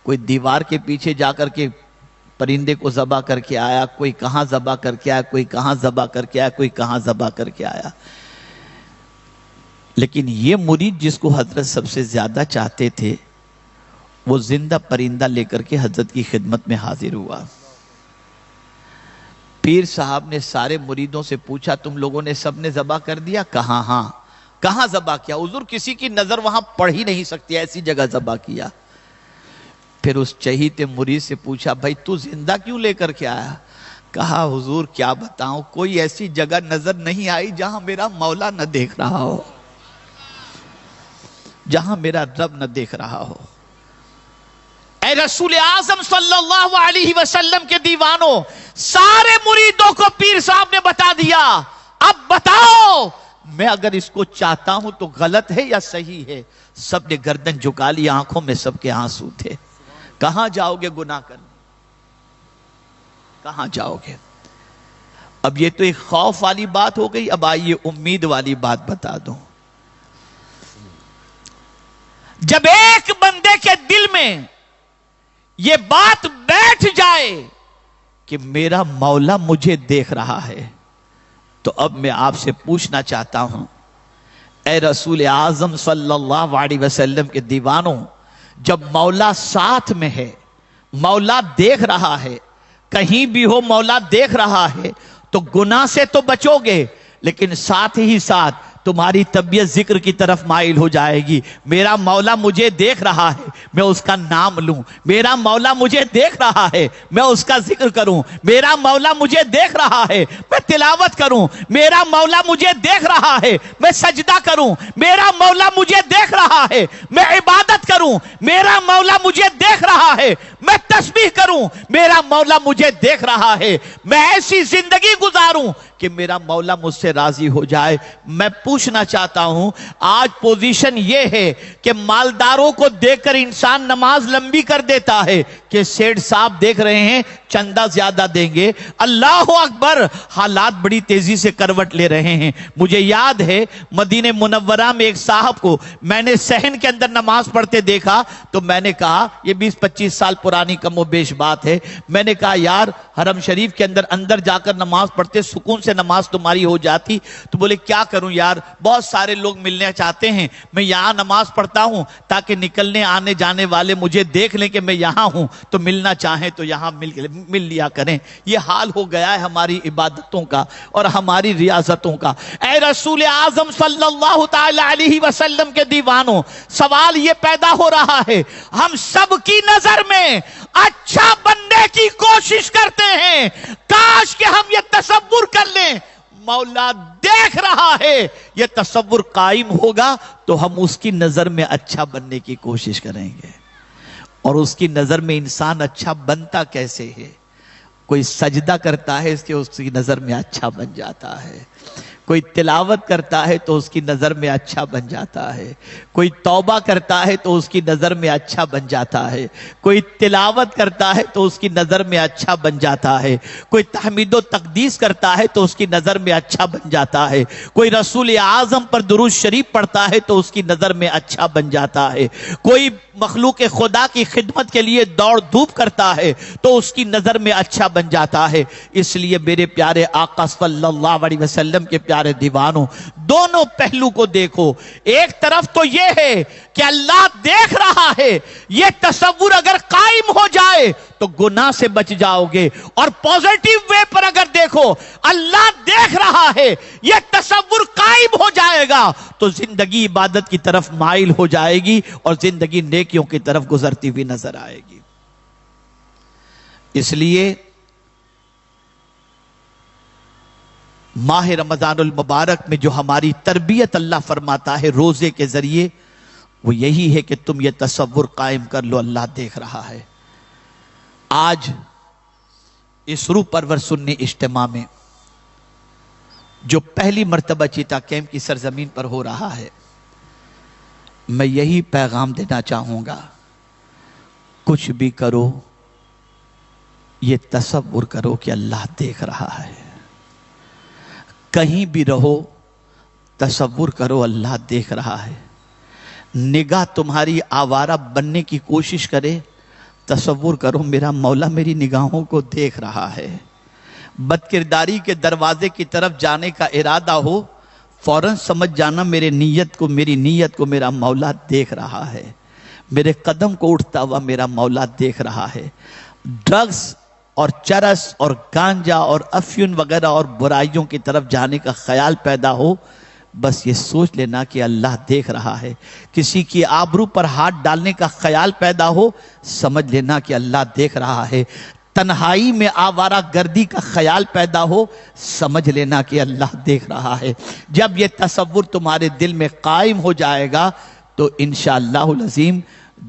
کوئی دیوار کے پیچھے جا کر کے پرندے کو ذبح کر کے آیا، کوئی کہاں ذبح کر کے آیا، کوئی کہاں ذبح کر کے آیا، کوئی کہاں ذبح کر کے آیا۔ لیکن یہ مرید جس کو حضرت سب سے زیادہ چاہتے تھے وہ زندہ پرندہ لے کر کے حضرت کی خدمت میں حاضر ہوا۔ پیر صاحب نے سارے مریدوں سے پوچھا تم لوگوں نے سب نے ذبح کر دیا؟ کہاں ہاں۔ کہاں ذبح کیا؟ حضور کسی کی نظر وہاں پڑ ہی نہیں سکتی، ایسی جگہ ذبح کیا۔ پھر اس چہیتے مرید سے پوچھا بھائی تو زندہ کیوں لے کر کے آیا؟ کہا حضور کیا بتاؤں، کوئی ایسی جگہ نظر نہیں آئی جہاں میرا مولا نہ دیکھ رہا ہو، جہاں میرا رب نہ دیکھ رہا ہو۔ اے رسول اعظم صلی اللہ علیہ وسلم کے دیوانوں، سارے مریدوں کو پیر صاحب نے بتا دیا، اب بتاؤ میں اگر اس کو چاہتا ہوں تو غلط ہے یا صحیح ہے؟ سب نے گردن جھکا لی، آنکھوں میں سب کے آنسو تھے۔ کہاں جاؤ گے گناہ کرنے؟ کہاں جاؤ گے؟ اب یہ تو ایک خوف والی بات ہو گئی، اب آئیے امید والی بات بتا دوں۔ جب ایک بندے کے دل میں یہ بات بیٹھ جائے کہ میرا مولا مجھے دیکھ رہا ہے، تو اب میں آپ سے پوچھنا چاہتا ہوں، اے رسول اعظم صلی اللہ علیہ وسلم کے دیوانوں، جب مولا ساتھ میں ہے، مولا دیکھ رہا ہے، کہیں بھی ہو مولا دیکھ رہا ہے، تو گناہ سے تو بچو گے، لیکن ساتھ ہی ساتھ تمہاری طبیعت ذکر کی طرف مائل ہو جائے گی۔ میرا مولا مجھے دیکھ رہا ہے، میں اس کا نام لوں۔ میرا مولا مجھے دیکھ رہا ہے، میں اس کا ذکر کروں۔ میرا مولا مجھے دیکھ رہا ہے، میں تلاوت کروں۔ میرا مولا مجھے دیکھ رہا ہے، میں سجدہ کروں۔ میرا مولا مجھے دیکھ رہا ہے، میں عبادت کروں۔ میرا مولا مجھے دیکھ رہا ہے، میں تسبیح کروں۔ میرا مولا مجھے دیکھ رہا ہے، میں ایسی زندگی گزاروں کہ میرا مولا مجھ سے راضی ہو جائے۔ میں پوچھنا چاہتا ہوں، آج پوزیشن یہ ہے کہ مالداروں کو دیکھ کر انسان نماز لمبی کر دیتا ہے کہ سیٹھ صاحب دیکھ رہے ہیں چندہ زیادہ دیں گے، اللہ اکبر، حالات بڑی تیزی سے کروٹ لے رہے ہیں۔ مجھے یاد ہے مدینہ منورہ میں ایک صاحب کو میں نے صحن کے اندر نماز پڑھتے دیکھا، تو میں نے کہا، یہ 20-25 سال پرانی کم و بیش بات ہے، میں نے کہا یار حرم شریف کے اندر جا کر نماز پڑھتے سکون سے نماز تمہاری ہو جاتی۔ تو بولے کیا کروں یار، بہت سارے لوگ ملنے چاہتے ہیں، میں یہاں نماز پڑھتا ہوں تاکہ نکلنے آنے جانے والے مجھے دیکھ لیں کہ میں یہاں ہوں، تو ملنا چاہیں تو یہاں مل لیا کریں۔ یہ حال ہو گیا ہے ہماری عبادتوں کا اور ہماری ریاضتوں کا۔ اے رسول اعظم صلی اللہ تعالی علیہ وسلم کے دیوانوں، سوال یہ پیدا ہو رہا ہے، ہم سب کی نظر میں اچھا بننے کی کوشش کرتے ہیں، کاش کہ ہم یہ تصور کر لیں مولا دیکھ رہا ہے۔ یہ تصور قائم ہوگا تو ہم اس کی نظر میں اچھا بننے کی کوشش کریں گے۔ اور اس کی نظر میں انسان اچھا بنتا کیسے ہے؟ کوئی سجدہ کرتا ہے اس کی نظر میں اچھا بن جاتا ہے، کوئی تلاوت کرتا ہے تو اس کی نظر میں اچھا بن جاتا ہے، کوئی توبہ کرتا ہے تو اس کی نظر میں اچھا بن جاتا ہے، کوئی تلاوت کرتا ہے تو اس کی نظر میں اچھا بن جاتا ہے، کوئی تحمید و تقدیس کرتا ہے تو اس کی نظر میں اچھا بن جاتا ہے، کوئی رسول اعظم پر درود شریف پڑھتا ہے تو اس کی نظر میں اچھا بن جاتا ہے، کوئی مخلوق خدا کی خدمت کے لیے دوڑ دھوپ کرتا ہے تو اس کی نظر میں اچھا بن جاتا ہے۔ اس لیے میرے پیارے آقا صلی اللہ علیہ وسلم کے پیارے دیوانوں، دونوں پہلو کو دیکھو۔ ایک طرف تو یہ ہے کہ اللہ دیکھ رہا ہے، یہ تصور اگر قائم ہو جائے تو گناہ سے بچ جاؤ گے، اور پوزیٹیو وے پر اگر دیکھو اللہ دیکھ رہا ہے، یہ تصور قائم ہو جائے گا تو زندگی عبادت کی طرف مائل ہو جائے گی اور زندگی نیکیوں کی طرف گزرتی ہوئی نظر آئے گی۔ اس لیے ماہ رمضان المبارک میں جو ہماری تربیت اللہ فرماتا ہے روزے کے ذریعے، وہ یہی ہے کہ تم یہ تصور قائم کر لو اللہ دیکھ رہا ہے۔ آج اس روح پرور سنی اجتماع میں جو پہلی مرتبہ چیتا کیمپ کی سرزمین پر ہو رہا ہے، میں یہی پیغام دینا چاہوں گا، کچھ بھی کرو یہ تصور کرو کہ اللہ دیکھ رہا ہے۔ کہیں بھی رہو تصور کرو اللہ دیکھ رہا ہے۔ نگاہ تمہاری آوارہ بننے کی کوشش کرے، تصور کرو میرا مولا میری نگاہوں کو دیکھ رہا ہے۔ بد کرداری کے دروازے کی طرف جانے کا ارادہ ہو، فوراً سمجھ جانا میری نیت کو میرا مولا دیکھ رہا ہے۔ میرے قدم کو اٹھتا ہوا میرا مولا دیکھ رہا ہے۔ ڈرگز اور چرس اور گانجا اور افیون وغیرہ اور برائیوں کی طرف جانے کا خیال پیدا ہو، بس یہ سوچ لینا کہ اللہ دیکھ رہا ہے۔ کسی کی آبرو پر ہاتھ ڈالنے کا خیال پیدا ہو، سمجھ لینا کہ اللہ دیکھ رہا ہے۔ تنہائی میں آوارہ گردی کا خیال پیدا ہو، سمجھ لینا کہ اللہ دیکھ رہا ہے۔ جب یہ تصور تمہارے دل میں قائم ہو جائے گا تو انشاءاللہ العظیم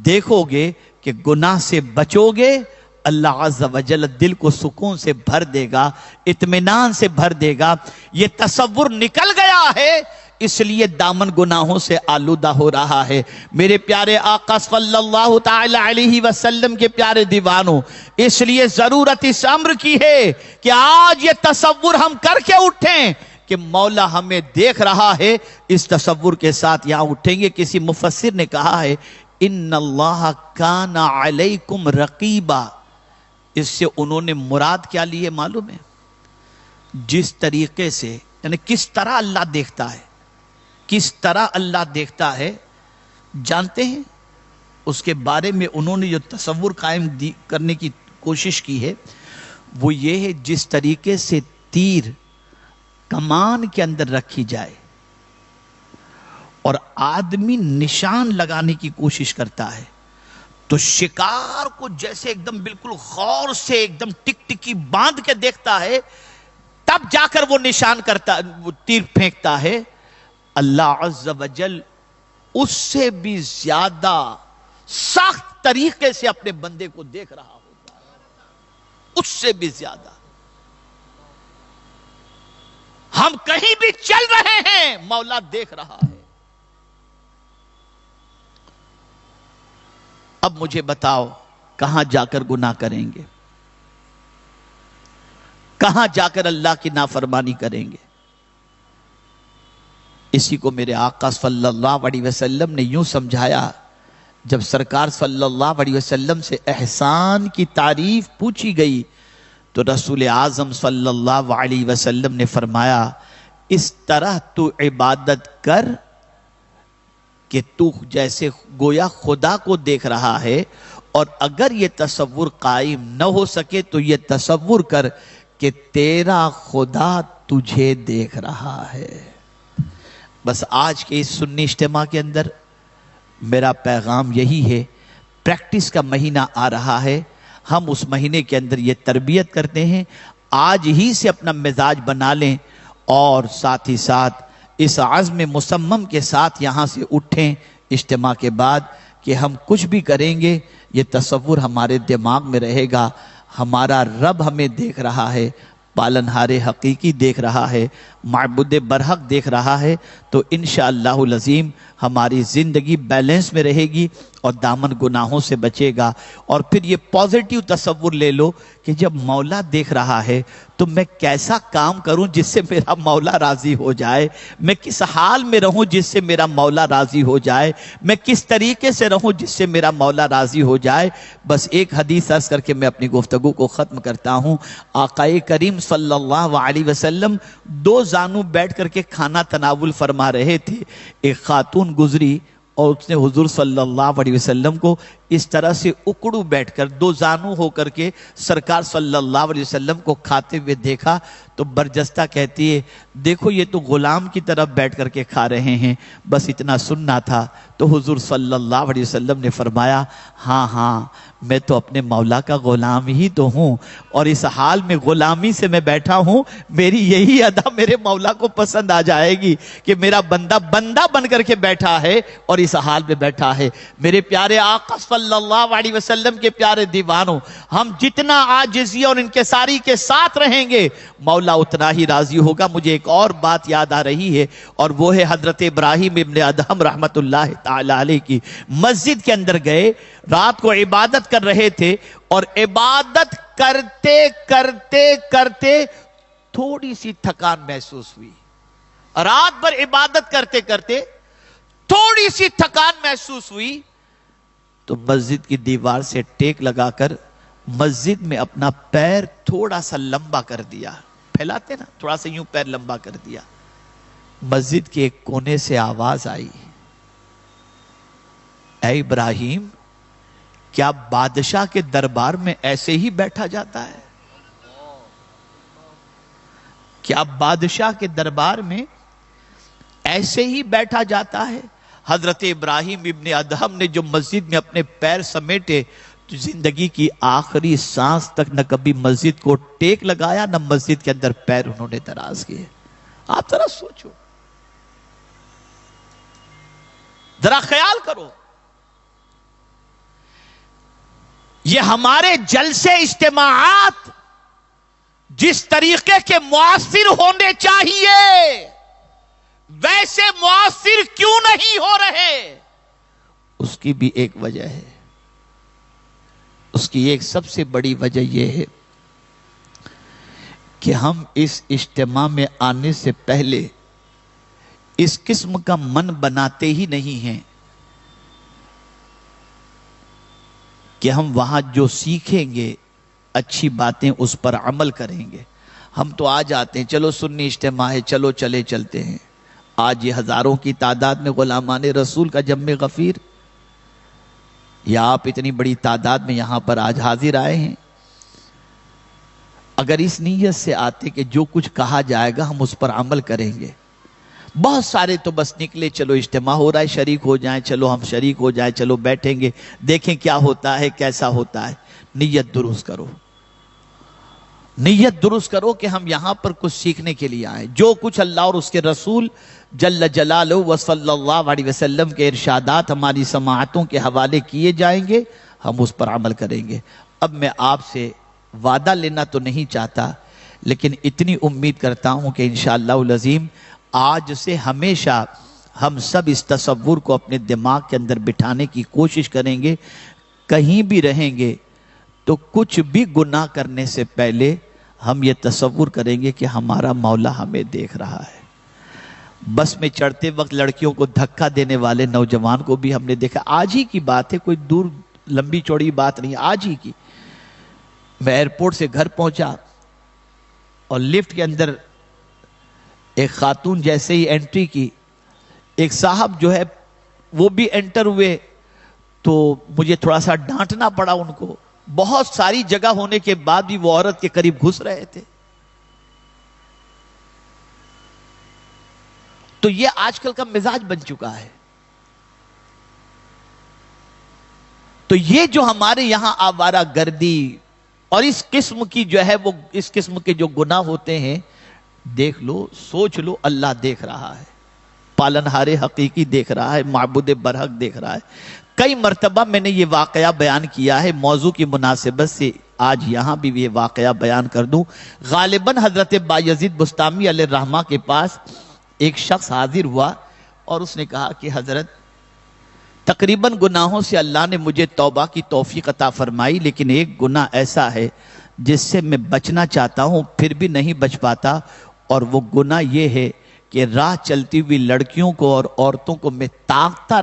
دیکھو گے کہ گناہ سے بچو گے، اللہ عز و جل دل کو سکون سے بھر دے گا، اطمینان سے بھر دے گا۔ یہ تصور نکل گیا ہے، اس لیے دامن گناہوں سے آلودہ ہو رہا ہے۔ میرے پیارے آقا صلی اللہ تعالی علیہ وسلم کے پیارے دیوانوں، اس لیے ضرورت اس امر کی ہے کہ آج یہ تصور ہم کر کے اٹھیں کہ مولا ہمیں دیکھ رہا ہے۔ اس تصور کے ساتھ یہاں اٹھیں گے۔ کسی مفسر نے کہا ہے ان اللہ کان علیکم رقیبا، اس سے انہوں نے مراد کیا لی ہے معلوم ہے؟ جس طریقے سے، یعنی کس طرح اللہ دیکھتا ہے، کس طرح اللہ دیکھتا ہے جانتے ہیں؟ اس کے بارے میں انہوں نے جو تصور قائم کرنے کی کوشش کی ہے وہ یہ ہے، جس طریقے سے تیر کمان کے اندر رکھی جائے اور آدمی نشان لگانے کی کوشش کرتا ہے تو شکار کو جیسے ایک دم بالکل غور سے ایک دم ٹک ٹکی باندھ کے دیکھتا ہے، تب جا کر وہ نشان کرتا، وہ تیر پھینکتا ہے۔ اللہ عز و جل اس سے بھی زیادہ سخت طریقے سے اپنے بندے کو دیکھ رہا ہوتا ہے، اس سے بھی زیادہ۔ ہم کہیں بھی چل رہے ہیں، مولا دیکھ رہا ہے۔ اب مجھے بتاؤ کہاں جا کر گناہ کریں گے، کہاں جا کر اللہ کی نافرمانی کریں گے؟ اسی کو میرے آقا صلی اللہ علیہ وسلم نے یوں سمجھایا، جب سرکار صلی اللہ علیہ وسلم سے احسان کی تعریف پوچھی گئی تو رسول اعظم صلی اللہ علیہ وسلم نے فرمایا، اس طرح تو عبادت کر کہ تو جیسے گویا خدا کو دیکھ رہا ہے، اور اگر یہ تصور قائم نہ ہو سکے تو یہ تصور کر کہ تیرا خدا تجھے دیکھ رہا ہے۔ بس آج کے اس سنی اجتماع کے اندر میرا پیغام یہی ہے، پریکٹس کا مہینہ آ رہا ہے، ہم اس مہینے کے اندر یہ تربیت کرتے ہیں، آج ہی سے اپنا مزاج بنا لیں اور ساتھ ہی ساتھ اس عزم مصمم کے ساتھ یہاں سے اٹھیں اجتماع کے بعد کہ ہم کچھ بھی کریں گے یہ تصور ہمارے دماغ میں رہے گا، ہمارا رب ہمیں دیکھ رہا ہے، پالنہار حقیقی دیکھ رہا ہے، معبود برحق دیکھ رہا ہے، تو انشاءاللہ العظیم ہماری زندگی بیلنس میں رہے گی اور دامن گناہوں سے بچے گا۔ اور پھر یہ پازیٹیو تصور لے لو کہ جب مولا دیکھ رہا ہے تو میں کیسا کام کروں جس سے میرا مولا راضی ہو جائے، میں کس حال میں رہوں جس سے میرا مولا راضی ہو جائے، میں کس طریقے سے رہوں جس سے میرا مولا راضی ہو جائے۔ بس ایک حدیث عرض کر کے میں اپنی گفتگو کو ختم کرتا ہوں۔ آقا کریم صلی اللہ علیہ وسلم دو زانو بیٹھ کر کے کھانا تناول فرما رہے تھے، ایک خاتون گزری اور اس نے حضور صلی اللہ علیہ وسلم کو اس طرح سے اکڑو بیٹھ کر دو زانو ہو کر کے سرکار صلی اللہ علیہ وسلم کو کھاتے ہوئے دیکھا تو برجستہ کہتی ہے، دیکھو یہ تو غلام کی طرف بیٹھ کر کے کھا رہے ہیں، بس اتنا سننا تھا۔ تو حضور صلی اللہ علیہ وسلم نے فرمایا، ہاں ہاں میں تو اپنے مولا کا غلام ہی تو ہوں، اور اس حال میں غلامی سے میں بیٹھا ہوں، میری یہی ادا میرے مولا کو پسند آ جائے گی کہ میرا بندہ بندہ بن کر کے بیٹھا ہے اور اس حال میں بیٹھا ہے۔ میرے پیارے آقا صلی اللہ علیہ وسلم کے پیارے دیوانوں، ہم جتنا عاجزی اور انکساری کے ساتھ رہیں گے مولا اتنا ہی راضی ہوگا۔ مجھے ایک اور بات یاد آ رہی ہے اور وہ ہے حضرت ابراہیم ابن ادہم رحمت اللہ تعالی علیہ کی مسجد کے اندر گئے، رات کو عبادت کر رہے تھے اور عبادت کرتے کرتے کرتے تھوڑی سی تھکان محسوس ہوئی، رات بھر عبادت کرتے کرتے تھوڑی سی تھکان محسوس ہوئی تو مسجد کی دیوار سے ٹیک لگا کر مسجد میں اپنا پیر تھوڑا سا لمبا کر دیا، پھیلاتے نا تھوڑا سا یوں پیر لمبا کر دیا۔ مسجد کے ایک کونے سے آواز آئی، اے ابراہیم کیا بادشاہ کے دربار میں ایسے ہی بیٹھا جاتا ہے؟ کیا بادشاہ کے دربار میں ایسے ہی بیٹھا جاتا ہے؟ حضرت ابراہیم ابن ادہم نے جو مسجد میں اپنے پیر سمیٹے تو زندگی کی آخری سانس تک نہ کبھی مسجد کو ٹیک لگایا نہ مسجد کے اندر پیر انہوں نے دراز کیے۔ آپ ذرا سوچو، ذرا خیال کرو، یہ ہمارے جلسے اجتماعات جس طریقے کے مؤثر ہونے چاہیے ویسے مؤثر کیوں نہیں ہو رہے؟ اس کی بھی ایک وجہ ہے. اس کی ایک سب سے بڑی وجہ یہ ہے کہ ہم اس اجتماع میں آنے سے پہلے اس قسم کا من بناتے ہی نہیں ہیں کہ ہم وہاں جو سیکھیں گے اچھی باتیں اس پر عمل کریں گے. ہم تو آ جاتے ہیں، چلو سنی اجتماع ہے، چلو چلتے ہیں. آج یہ ہزاروں کی تعداد میں غلامان رسول کا جمع غفیر، یا آپ اتنی بڑی تعداد میں یہاں پر آج حاضر آئے ہیں. اگر اس نیت سے آتے کہ جو کچھ کہا جائے گا ہم اس پر عمل کریں گے. بہت سارے تو بس نکلے، چلو اجتماع ہو رہا ہے شریک ہو جائیں، چلو ہم شریک ہو جائیں، چلو بیٹھیں گے دیکھیں کیا ہوتا ہے کیسا ہوتا ہے. نیت درست کرو، نیت درست کرو کہ ہم یہاں پر کچھ سیکھنے کے لیے آئے. جو کچھ اللہ اور اس کے رسول جل جلالہ و صلی اللہ علیہ وسلم کے ارشادات ہماری سماعتوں کے حوالے کیے جائیں گے ہم اس پر عمل کریں گے. اب میں آپ سے وعدہ لینا تو نہیں چاہتا، لیکن اتنی امید کرتا ہوں کہ انشاءاللہ العظیم آج سے ہمیشہ ہم سب اس تصور کو اپنے دماغ کے اندر بٹھانے کی کوشش کریں گے. کہیں بھی رہیں گے تو کچھ بھی گناہ کرنے سے پہلے ہم یہ تصور کریں گے کہ ہمارا مولا ہمیں دیکھ رہا ہے. بس میں چڑھتے وقت لڑکیوں کو دھکا دینے والے نوجوان کو بھی ہم نے دیکھا. آج ہی کی بات ہے، کوئی دور لمبی چوڑی بات نہیں، آج ہی کی. میں ایئرپورٹ سے گھر پہنچا اور لفٹ کے اندر ایک خاتون جیسے ہی انٹری کی، ایک صاحب جو ہے وہ بھی انٹر ہوئے تو مجھے تھوڑا سا ڈانٹنا پڑا ان کو. بہت ساری جگہ ہونے کے بعد بھی وہ عورت کے قریب گھس رہے تھے. تو یہ آج کل کا مزاج بن چکا ہے. تو یہ جو ہمارے یہاں آوارہ گردی اور اس قسم کی جو ہے وہ اس قسم کے جو گناہ ہوتے ہیں، دیکھ لو، سوچ لو، اللہ دیکھ رہا ہے، پالنہار حقیقی دیکھ رہا ہے، معبود برحق دیکھ رہا ہے. کئی مرتبہ میں نے یہ واقعہ بیان کیا ہے، موضوع کی مناسبت سے آج یہاں بھی یہ واقعہ بیان کر دوں. غالباً حضرت بایزید بسطامی علیہ الرحمہ کے پاس ایک شخص حاضر ہوا اور اس نے کہا کہ حضرت تقریباً گناہوں سے اللہ نے مجھے توبہ کی توفیق عطا فرمائی، لیکن ایک گناہ ایسا ہے جس سے میں بچنا چاہتا ہوں پھر بھی نہیں بچ پاتا، اور وہ گناہ یہ ہے کہ راہ چلتی ہوئی لڑکیوں کو اور عورتوں کو میں تاکتا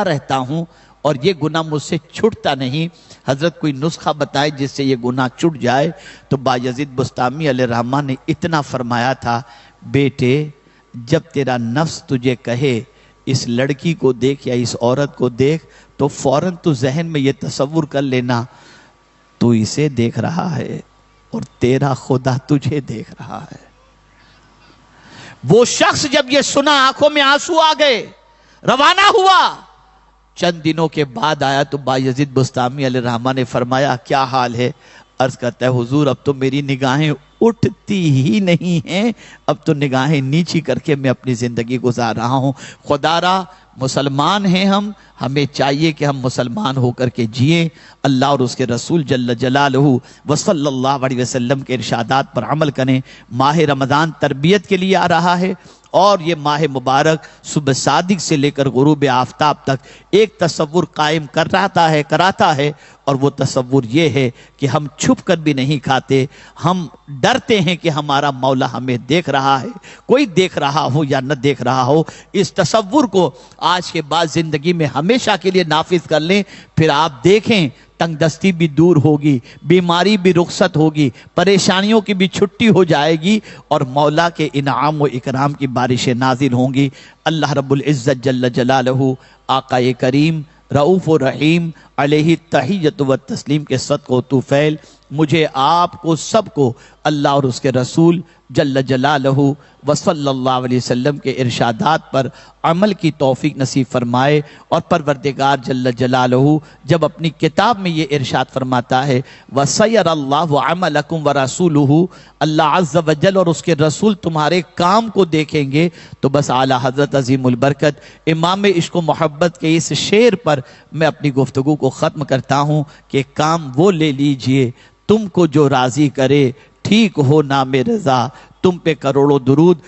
رہتا ہوں اور یہ گناہ مجھ سے چھٹتا نہیں. حضرت کوئی نسخہ بتائے جس سے یہ گناہ چھٹ جائے. تو بایزید بسطامی علیہ الرحمہ نے اتنا فرمایا تھا، بیٹے جب تیرا نفس تجھے کہے اس لڑکی کو دیکھ یا اس عورت کو دیکھ تو فوراً تو ذہن میں یہ تصور کر لینا تو اسے دیکھ رہا ہے اور تیرا خدا تجھے دیکھ رہا ہے. وہ شخص جب یہ سنا آنکھوں میں آنسو آ گئے، روانہ ہوا. چند دنوں کے بعد آیا تو بایزید بسطامی علیہ الرحمہ نے فرمایا کیا حال ہے؟ عرض کرتا ہے حضور اب تو میری نگاہیں اٹھتی ہی نہیں ہیں، اب تو نگاہیں نیچی کر کے میں اپنی زندگی گزار رہا ہوں. خدا را مسلمان ہیں ہمیں چاہیے کہ ہم مسلمان ہو کر کے جئیں، اللہ اور اس کے رسول جل جلالہ و صلی اللہ علیہ وسلم کے ارشادات پر عمل کریں. ماہ رمضان تربیت کے لیے آ رہا ہے اور یہ ماہ مبارک صبح صادق سے لے کر غروب آفتاب تک ایک تصور قائم کراتا ہے اور وہ تصور یہ ہے کہ ہم چھپ کر بھی نہیں کھاتے. ہم ڈرتے ہیں کہ ہمارا مولا ہمیں دیکھ رہا ہے، کوئی دیکھ رہا ہو یا نہ دیکھ رہا ہو. اس تصور کو آج کے بعد زندگی میں ہمیشہ کے لیے نافذ کر لیں، پھر آپ دیکھیں تنگ دستی بھی دور ہوگی، بیماری بھی رخصت ہوگی، پریشانیوں کی بھی چھٹی ہو جائے گی اور مولا کے انعام و اکرام کی بارشیں نازل ہوں گی. اللہ رب العزت جل جلالہ آقا کریم رؤوف و رحیم علیہ تحیت و تسلیم کے صدقہ و توفیل مجھے آپ کو سب کو اللہ اور اس کے رسول جل جلالہ و صلی اللہ علیہ وسلم کے ارشادات پر عمل کی توفیق نصیب فرمائے۔ اور پروردگار جل جلالہ جب اپنی کتاب میں یہ ارشاد فرماتا ہے وَسَيَرَ اللَّهُ عَمَلَكُمْ وَرَسُولُهُ، اللہ عز و جل اور اس کے رسول تمہارے کام کو دیکھیں گے، تو بس اعلیٰ حضرت عظیم البرکت امام عشق و محبت کے اس شعر پر میں اپنی گفتگو کو ختم کرتا ہوں کہ کام وہ لے لیجئے تم کو جو راضی کرے، ٹھیک ہو نام رضا، تم پہ کروڑوں درود۔